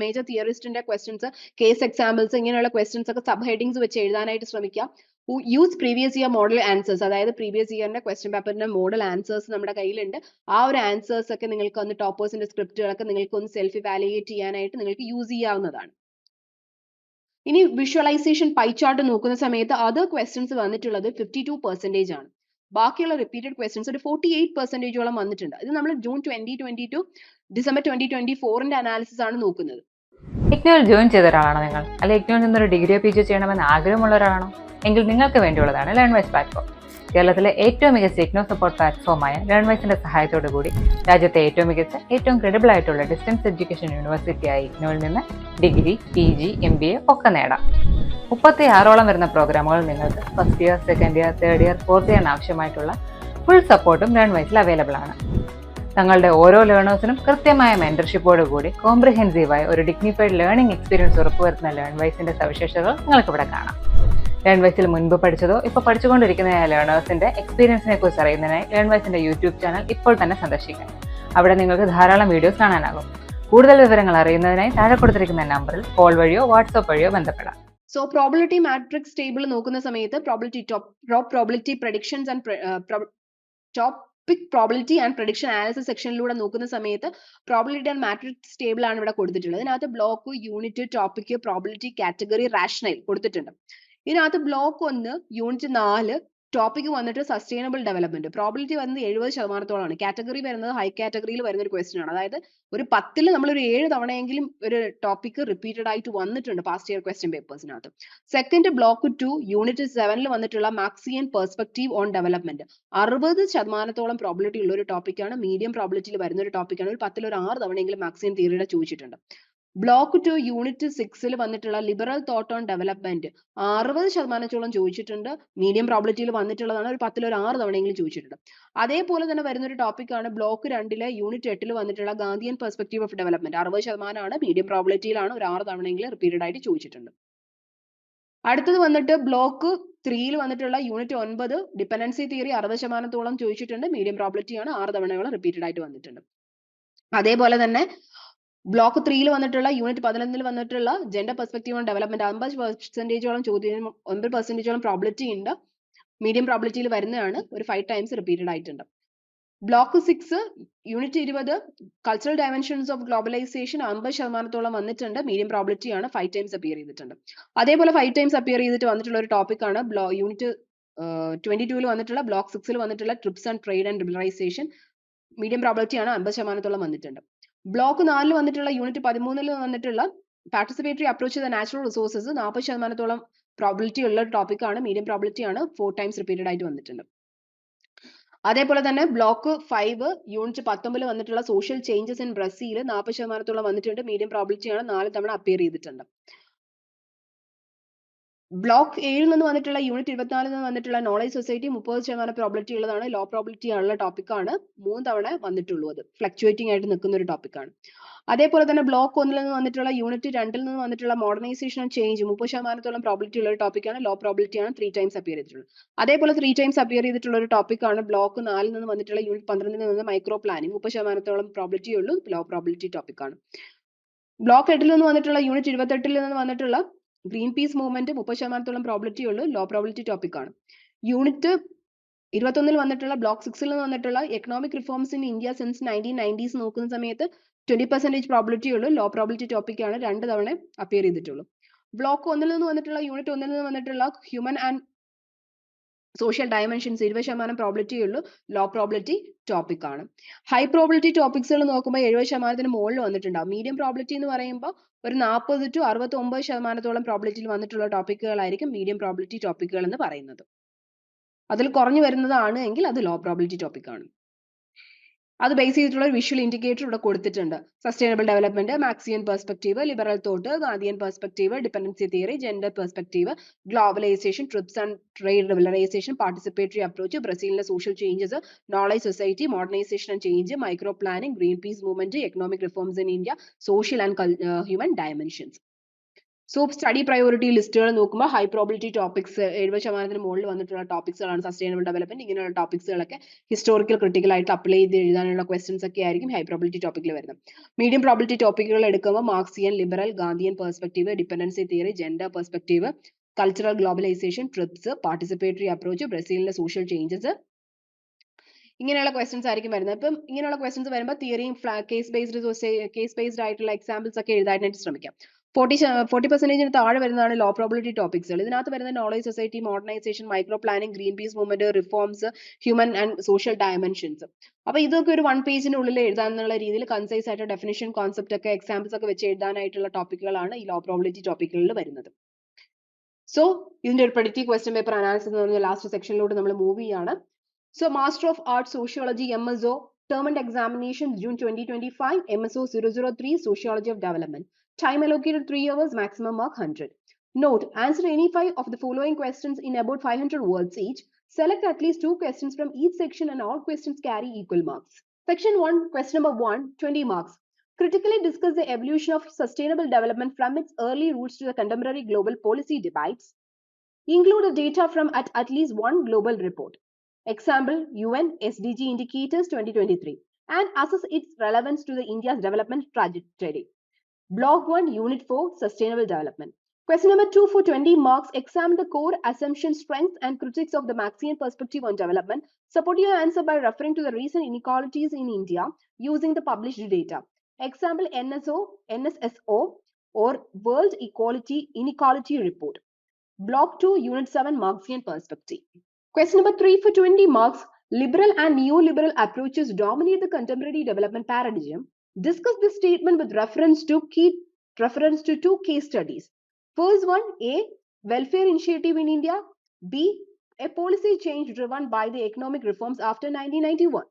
മേജർ തിയറിസ്റ്റിന്റെ ക്വസ്റ്റ്യൻസ്, കേസ് എക്സാമ്പിൾസ്, ഇങ്ങനെയുള്ള ക്വസ്റ്റ്യൻസ് ഒക്കെ സബ് ഹെഡിങ്സ് വെച്ച് എഴുതാനായിട്ട് ശ്രമിക്കുക. Use previous year model answers, അതായത് പ്രീവിയസ് ഇയറിന്റെ ക്വസ്റ്റ്യൻ പേപ്പറിന്റെ മോഡൽ ആൻസേഴ്സ് നമ്മുടെ കയ്യിലുണ്ട്. ആ ഒരു ആൻസേഴ്സ് ഒക്കെ നിങ്ങൾക്ക് ഒന്ന് ടോപ്പേഴ്സിന്റെ സ്ക്രിപ്റ്റുകളൊക്കെ നിങ്ങൾക്ക് ഒന്ന് സെൽഫ് ഇവാലുവേറ്റ് ചെയ്യാനായിട്ട് നിങ്ങൾക്ക് യൂസ് ചെയ്യാവുന്നതാണ്. ഇനി വിഷ്വലൈസേഷൻ പൈ ചാർട്ട് നോക്കുന്ന സമയത്ത് അതർ ക്വസ്റ്റ്യൻസ് വന്നിട്ടുള്ളത് 52% ആണ്. ബാക്കിയുള്ള റിപ്പീറ്റഡ് ക്വസ്റ്റ്യൻസ് ഒരു 48% വന്നിട്ടുണ്ട്. ഇത് നമ്മൾ ജൂൺ 2022 ഡിസംബർ 2024 അനാലിസിസ് ആണ് നോക്കുന്നത്. ഇഗ്നോയിൽ ജോയിൻ ചെയ്ത ഒരാളാണോ നിങ്ങൾ? അല്ലെങ്കിൽ ഇഗ്നോയിൽ നിന്നൊരു ഡിഗ്രിയോ PG ചെയ്യണമെന്ന് ആഗ്രഹമുള്ള ഒരാളാണോ? എങ്കിൽ നിങ്ങൾക്ക് വേണ്ടിയുള്ളതാണ് ലേൺവൈസ് പ്ലാറ്റ്ഫോം. കേരളത്തിലെ ഏറ്റവും മികച്ച ഇഗ്നോ സപ്പോർട്ട് പ്ലാറ്റ്ഫോമായ ലേൺവൈസിന്റെ സഹായത്തോടു കൂടി രാജ്യത്തെ ഏറ്റവും മികച്ച ഏറ്റവും ക്രെഡിബിൾ ആയിട്ടുള്ള ഡിസ്റ്റൻസ് എഡ്യൂക്കേഷൻ യൂണിവേഴ്സിറ്റിയായ ഇഗ്നോയിൽ നിന്ന് ഡിഗ്രി, PG, MBA ഒക്കെ നേടാം. 36ഓളം വരുന്ന പ്രോഗ്രാമുകൾ നിങ്ങൾക്ക് first year, second year, third year, fourth ഇയറിന് ആവശ്യമായിട്ടുള്ള ഫുൾ സപ്പോർട്ടും ലേൺവൈസിൽ അവൈലബിൾ ആണ്. തങ്ങളുടെ ഓരോ ലേണേഴ്സിനും കൃത്യമായ മെന്റർഷിപ്പോട് കൂടി കോംപ്രിഹെൻസീവായ ഒരു ഡിഗ്നിഫൈഡ് ലേണിംഗ് എക്സ്പീരിയൻസ് ഉറപ്പുവരുത്തുന്ന ലേൺവൈസിന്റെ സവിശേഷതകൾ നിങ്ങൾക്ക് ഇവിടെ കാണാം. ലേൺവൈസിൽ മുൻപ് പഠിച്ചതോ ഇപ്പോൾ പഠിച്ചുകൊണ്ടിരിക്കുന്ന ലേണേഴ്സിന്റെ എക്സ്പീരിയൻസിനെ കുറിച്ച് അറിയുന്നതിനായി ലേൺവൈസിന്റെ യൂട്യൂബ് ചാനൽ ഇപ്പോൾ തന്നെ സന്ദർശിക്കാം. അവിടെ നിങ്ങൾക്ക് ധാരാളം വീഡിയോസ് കാണാനാകും. കൂടുതൽ വിവരങ്ങൾ അറിയുന്നതിനായി താഴെ കൊടുത്തിരിക്കുന്ന നമ്പറിൽ കോൾ വഴിയോ വാട്സ്ആപ്പ് വഴിയോ ബന്ധപ്പെടാം. സോ പ്രോബിലിറ്റി മാട്രിക്സ് ടേബിൾ നോക്കുന്ന സമയത്ത് probability predictions and topic probability and prediction analysis സെക്ഷനിലൂടെ നോക്കുന്ന സമയത്ത് പ്രോബിലിറ്റി ആൻഡ് മാട്രിക്സ് ടേബിൾ ആണ് ഇവിടെ കൊടുത്തിട്ടുള്ളത്. ഇതിനകത്ത് block, unit, topic, probability, category, rational കൊടുത്തിട്ടുണ്ട്. ഇതിനകത്ത് ബ്ലോക്ക് 1, യൂണിറ്റ് 4, ടോപ്പിക് വന്നിട്ട് സസ്റ്റൈനബിൾ ഡെവലപ്മെന്റ്. പ്രോബിലിറ്റി വരുന്നത് 70%. കാറ്റഗറി വരുന്നത് ഹൈ കാറ്റഗറിയിൽ വരുന്ന ഒരു ക്വസ്റ്റ്യൻ ആണ്. അതായത് ഒരു 10ൽ നമ്മൾ ഒരു 7 തവണയെങ്കിലും ഒരു ടോപ്പിക് റിപ്പീറ്റഡ് ആയിട്ട് വന്നിട്ടുണ്ട് പാസ്റ്റ് ഇയർ ക്വസ്റ്റ്യൻ പേപ്പേഴ്സിനകത്ത്. സെക്കൻഡ് ബ്ലോക്ക് 2, യൂണിറ്റ് 7ൽ വന്നിട്ടുള്ള Marxian perspective on development. 60% probability ഉള്ള ഒരു ടോപ്പിക്കാണ്. മീഡിയം പ്രോബിലിറ്റിയിൽ വരുന്ന ഒരു ടോപ്പിക്കാണ്. ഒരു 10ൽ ഒരു 6 തവണയെങ്കിലും മാക്സിയൻ തിയറിയുടെ ചോദിച്ചിട്ടുണ്ട്. ബ്ലോക്ക് 2, യൂണിറ്റ് 6ൽ വന്നിട്ടുള്ള ലിബറൽ തോട്ട് ഓൺ ഡെവലപ്മെന്റ് 60% ചോദിച്ചിട്ടുണ്ട്. മീഡിയം പ്രോബിലിറ്റിയിൽ വന്നിട്ടുള്ളതാണ്. ഒരു 10ൽ ഒരു 6 തവണയെങ്കിലും ചോദിച്ചിട്ടുണ്ട്. അതേപോലെ തന്നെ വരുന്ന ഒരു ടോപ്പിക്കാണ് ബ്ലോക്ക് 2ലെ യൂണിറ്റ് 8ൽ വന്നിട്ടുള്ള Gandhian perspective of development. 60% medium പ്രോബിലിറ്റിയിലാണ്. ഒരു 6 തവണയെങ്കിലും റിപ്പീറ്റഡ് ആയിട്ട് ചോദിച്ചിട്ടുണ്ട്. അടുത്തത് വന്നിട്ട് ബ്ലോക്ക് 3ൽ വന്നിട്ടുള്ള യൂണിറ്റ് 9 ഡിപെൻഡൻസി തിയറി 60% ചോദിച്ചിട്ടുണ്ട്. മീഡിയം പ്രോബിലിറ്റിയാണ്. 6 തവണയോളം റിപ്പീറ്റഡ് ആയിട്ട് വന്നിട്ടുണ്ട്. അതേപോലെ തന്നെ ബ്ലോക്ക് 3ൽ വന്നിട്ടുള്ള യൂണിറ്റ് 11ൽ വന്നിട്ടുള്ള ജെൻഡർ പെർസ്പെക്റ്റീവ് ഓൺ ഡെവലപ്മെന്റ് 50%ഓളം ചോദ്യം, 9% പ്രോബിലിറ്റി ഉണ്ട്. മീഡിയം പ്രോബിലിറ്റിയിൽ വരുന്നതാണ്. ഒരു 5 ടൈംസ് റിപ്പീറ്റഡ് ആയിട്ടുണ്ട്. Block 6, unit 20 cultural dimensions of globalisation 50%ഓളം വന്നിട്ടുണ്ട്. മീഡിയം പ്രോബിലിറ്റി ആണ്. 5 ടൈംസ് അപ്പിയർ ചെയ്തിട്ടുണ്ട്. അതേപോലെ 5 ടൈംസ് അപ്പിയർ ചെയ്തിട്ട് വന്നിട്ടുള്ള ഒരു ടോപ്പിക്കാണ് യൂണിറ്റ് 22ൽ വന്നിട്ടുള്ള ബ്ലോക്ക് 6ൽ വന്നിട്ടുള്ള TRIPS and trade and liberalisation. Medium probability ആണ്. 50%ഓളം വന്നിട്ടുണ്ട്. ബ്ലോക്ക് 4ൽ വന്നിട്ടുള്ള യൂണിറ്റ് 13ൽ വന്നിട്ടുള്ള participatory approach the natural resources 40%ഓളം പ്രോബിലിറ്റി ഉള്ള ടോപ്പിക്കാണ്. മീഡിയം പ്രോബിലിറ്റി ആണ്. 4 ടൈംസ് റിപ്പീറ്റഡ് ആയിട്ട് വന്നിട്ടുണ്ട്. അതേപോലെ തന്നെ ബ്ലോക്ക് 5, യൂണിറ്റ് 19ൽ വന്നിട്ടുള്ള സോഷ്യൽ ചേഞ്ചസ് ഇൻ ബ്രസീൽ 40%ഓളം വന്നിട്ടുണ്ട്. മീഡിയം പ്രോബിലിറ്റി ആണ്. 4 തവണ അപ്പിയർ ചെയ്തിട്ടുണ്ട്. ബ്ലോക്ക് 7ൽ നിന്ന് വന്നിട്ടുള്ള യൂണിറ്റ് 24ൽ നിന്ന് വന്നിട്ടുള്ള നോളേജ് സൊസൈറ്റി 30% പ്രോബിലിറ്റി ഉള്ളതാണ്. ലോ പ്രോബിലിറ്റി ഉള്ള ടോപ്പിക്കാണ്. 3 തവണ വന്നിട്ടുള്ളൂ. അത് ഫ്ലക്ച്വേറ്റിംഗ് ആയിട്ട് നിൽക്കുന്ന ഒരു ടോപ്പിക്കാണ്. അതേപോലെ തന്നെ ബ്ലോക്ക് 1ൽ നിന്ന് വന്നിട്ടുള്ള യൂണിറ്റ് 2ൽ നിന്ന് വന്നിട്ടുള്ള മോഡേണൈസേഷൻ ആൻഡ് ചേഞ്ച് 30%ഓളം പ്രോബിലിറ്റി ഉള്ള ഒരു ടോപ്പിക്കാണ്. ലോ പ്രോബിലിറ്റി ആണ്. 3 ടൈംസ് അപ്പിയർ ചെയ്തിട്ടുള്ളത്. അതേപോലെ 3 ടൈംസ് അപ്പിയർ ചെയ്തിട്ടുള്ള ഒരു ടോപ്പിക്കാണ് ബ്ലോക്ക് 4ൽ നിന്ന് വന്നിട്ടുള്ള യൂണിറ്റ് 12ൽ നിന്ന് മൈക്രോ പ്ലാനിംഗ് 30%ഓളം പ്രോബിലിറ്റി ഉള്ളൂ. ലോ പ്രോബിലിറ്റി ടോപ്പിക്കാണ്. ബ്ലോക്ക് 8ൽ നിന്ന് വന്നിട്ടുള്ള യൂണിറ്റ് 28ൽ നിന്ന് വന്നിട്ടുള്ള ഗ്രീൻ പീസ് മൂവ്മെന്റ് 30%ഓളം പ്രോബിലിറ്റി ഉള്ളൂ. ലോ പ്രോബിലിറ്റി ടോപ്പിക്കാണ്. യൂണിറ്റ് 21ൽ വന്നിട്ടുള്ള ബ്ലോക്ക് 6ൽ നിന്ന് വന്നിട്ടുള്ള economic reforms in India since 1990s നോക്കുന്ന സമയത്ത് 20% പ്രോബിലിറ്റി ഉള്ളൂ. ലോ പ്രോബിലിറ്റി ടോപ്പിക്കാണ്. 2 തവണ അപ്പിയർ ചെയ്തിട്ടുള്ളൂ. ബ്ലോക്ക് 1ൽ നിന്ന് വന്നിട്ടുള്ള യൂണിറ്റ് 1ൽ നിന്ന് വന്നിട്ടുള്ള human and social dimensions 20% probability ഉള്ളൂ. ലോ പ്രോബിലിറ്റി ടോപ്പിക് ആണ്. ഹൈ പ്രോബിലിറ്റി ടോപ്പിക്സുകൾ നോക്കുമ്പോൾ 70% മുകളിൽ വന്നിട്ടുണ്ടാവും. മീഡിയം പ്രോബിലിറ്റി എന്ന് പറയുമ്പോൾ ഒരു 40 to 69% പ്രോബിലിറ്റിയിൽ വന്നിട്ടുള്ള ടോപ്പിക്കുകളായിരിക്കും മീഡിയം പ്രോബിലിറ്റി ടോപ്പിക്കുകൾ എന്ന് പറയുന്നത്. അതിൽ കുറഞ്ഞു വരുന്നതാണ് എങ്കിൽ അത് ലോ പ്രോബിലിറ്റി ടോപ്പിക് ആണ്. അത് ബേസ് ചെയ്തിട്ടുള്ള ഒരു വിഷ്വൽ ഇൻഡിക്കേറ്റർ ഇവിടെ കൊടുത്തിട്ടുണ്ട്. Sustainable development, Marxian perspective, liberal thought, Gandhian perspective, dependency theory, gender perspective, globalisation, TRIPS and trade liberalisation, participatory approach, ബ്രസീലിലെ social changes, knowledge society, modernisation and change, micro planning, green peace movement, economic reforms in India, social and human dimensions. So study priority ലിസ്റ്റുകൾ നോക്കുമ്പോൾ high probability topics 70% മുകളിൽ വന്നിട്ടുള്ള ടോപ്പിക്സുകളാണ്. Sustainable development ഇങ്ങനെയുള്ള ടോപ്പിക്സുകളൊക്കെ historical critical ആയിട്ട് apply ചെയ്ത് എഴുതാനുള്ള questions ഒക്കെ ആയിരിക്കും ഹൈ പ്രോബിലിറ്റി ടോപ്പിക്കിൽ വരുന്നത്. മീഡിയം പ്രോബിലിറ്റി ടോപ്പിക്കുകൾ എടുക്കുമ്പോൾ Marxian, liberal, Gandhian perspective, dependency theory, gender perspective, cultural globalisation, TRIPS, participatory approach, ബ്രസീലിലെ സോഷ്യൽ ചേഞ്ചസ്, ഇങ്ങനെയുള്ള ക്വസ്റ്റൻസ് ആയിരിക്കും വരുന്നത്. അപ്പം ഇങ്ങനെയുള്ള ക്വസ്റ്റൻസ് വരുമ്പോൾ തിയറിയും കേസ് ബേസ്ഡ് ആയിട്ടുള്ള എക്സാമ്പിൾസ് ഒക്കെ എഴുതാനായിട്ട് ശ്രമിക്കാം. 40% താഴെ വരുന്നതാണ് ലോ പ്രോബിലിറ്റി ടോപ്പിക്സുകൾ. ഇതിനകത്ത് വരുന്ന knowledge society, modernisation, micro planning, green peace movement, reforms, human and social dimensions. അപ്പൊ ഇതൊക്കെ ഒരു 1 പേജിന്റെ ഉള്ളിൽ എഴുതാനുള്ള രീതിയിൽ കൺസൈസ് ആയിട്ട് ഡെഫിനിഷൻ, കോൺസെപ്റ്റ് ഒക്കെ എക്സാമ്പിൾസ് ഒക്കെ വെച്ച് എഴുതാനായിട്ടുള്ള ടോപ്പിക്കുകളാണ് ഈ ലോ പ്രോബിലിറ്റി ടോപ്പിക്കുകളിൽ വരുന്നത്. സോ ഇതിന്റെ ഒരു predictive question paper analysis എന്ന് പറഞ്ഞ ലാസ്റ്റ് സെക്ഷനിലോട്ട് നമ്മൾ മൂവ് ചെയ്യാണ്. So master of arts sociology MSO term and examination June 2025 MSO 003 sociology of development. Time allocated 3 hours, maximum mark 100. Note, answer any 5 of the following questions in about 500 words each. Select at least 2 questions from each section and all questions carry equal marks. Section 1, question number 1, 20 marks. Critically discuss the evolution of sustainable development from its early roots to the contemporary global policy debates. Include the data from at least one global report. Example, UN SDG Indicators 2023 and assess its relevance to the India's development trajectory. Block 1, Unit 4, Sustainable Development. Question number 2 for 20 marks. Examine the core assumptions, strengths and critics of the Marxian perspective on development. Support your answer by referring to the recent inequalities in India using the published data. Example, NSSO or World Inequality Report. Block 2, Unit 7, Marxian perspective. Question number 3 for 20 marks. Liberal and neoliberal approaches dominate the contemporary development paradigm. Discuss this statement with reference to 2 case studies. First one, A, welfare initiative in India. B, a policy change driven by the economic reforms after 1991.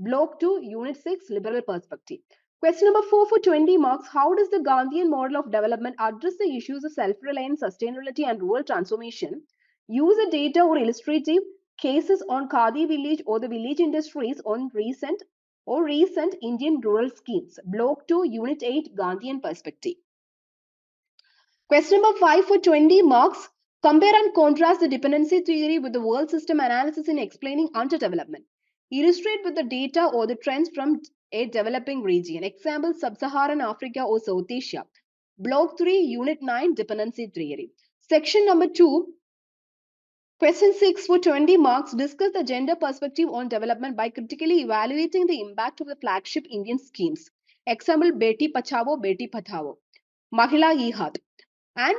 Block 2, Unit 6, liberal perspective. Question number 4 for 20 marks. How does the Gandhian model of development address the issues of self-reliance, sustainability and rural transformation? Use the data or illustrative cases on Khadi village or the village industries on recent Indian rural schemes. Block 2, Unit 8, Gandhian perspective. Question number 5 for 20 marks. Compare and contrast the dependency theory with the world system analysis in explaining underdevelopment. Illustrate with the data or the trends from a developing region. Example, Sub-Saharan Africa or South Asia. Block 3, Unit 9, Dependency Theory. Section number 2. Question 6 for 20 marks. Discuss the gender perspective on development by critically evaluating the impact of the flagship Indian schemes. Example, Beti Pachao, Beti Pathao, Mahila Jihad, and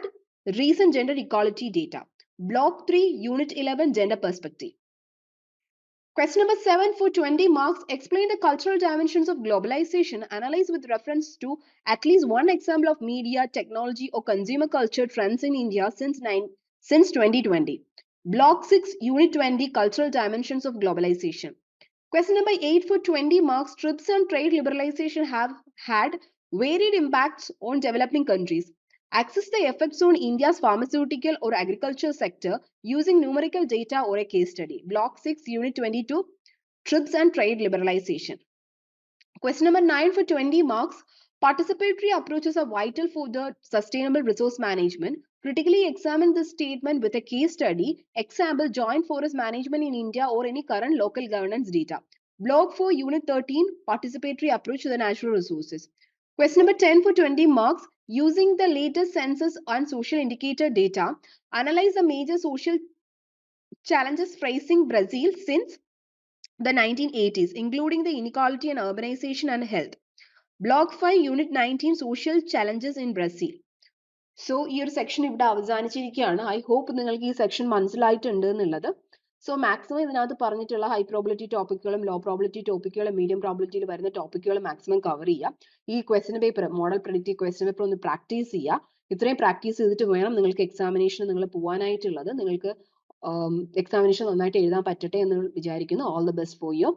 recent gender equality data. Block 3, Unit 11, Gender Perspective. Question number 7 for 20 marks. Explain the cultural dimensions of globalization. Analyze with reference to at least one example of media, technology, or consumer culture trends in India since 2020. Block 6, Unit 20, Cultural Dimensions of Globalization. Question number 8 for 20 marks. TRIPS and trade liberalization have had varied impacts on developing countries. Assess the effects on India's pharmaceutical or agriculture sector using numerical data or a case study. Block 6, Unit 22, TRIPS and trade liberalization. Question number 9 for 20 marks. Participatory approaches are vital for the sustainable resource management. Critically examine this statement with a case study. Example, joint forest management in India or any current local governance data. Block 4, Unit 13, participatory approach to the natural resources. Question number 10 for 20 marks. Using the latest census and social indicator data, analyze the major social challenges facing Brazil since the 1980s, including the inequality and urbanization and health. Block 5, Unit 19, Social Challenges in Brazil. So ഈ ഒരു section ഇവിടെ അവസാനിച്ചിരിക്കുകയാണ്. I hope നിങ്ങൾക്ക് ഈ section മനസ്സിലായിട്ടുണ്ട് എന്നുള്ളത്. So maximum ഇതിനകത്ത് പറഞ്ഞിട്ടുള്ള high probability ടോപ്പിക്കുകളും ലോ പ്രോബിലിറ്റി ടോപ്പിക്കുകളും മീഡിയം പ്രോബിലിറ്റിയിൽ വരുന്ന ടോപ്പിക്കുകൾ മാക്സിമം കവർ ചെയ്യുക. ഈ question paper model predictive question paper ഒന്ന് പ്രാക്ടീസ് ചെയ്യുക. ഇത്രയും പ്രാക്ടീസ് ചെയ്തിട്ട് വേണം നിങ്ങൾക്ക് എക്സാമിനേഷൻ നിങ്ങൾ പോകാനായിട്ടുള്ളത്. നിങ്ങൾക്ക് എക്സാമിനേഷൻ നന്നായിട്ട് എഴുതാൻ പറ്റട്ടെ എന്ന് വിചാരിക്കുന്നു. All the best for you.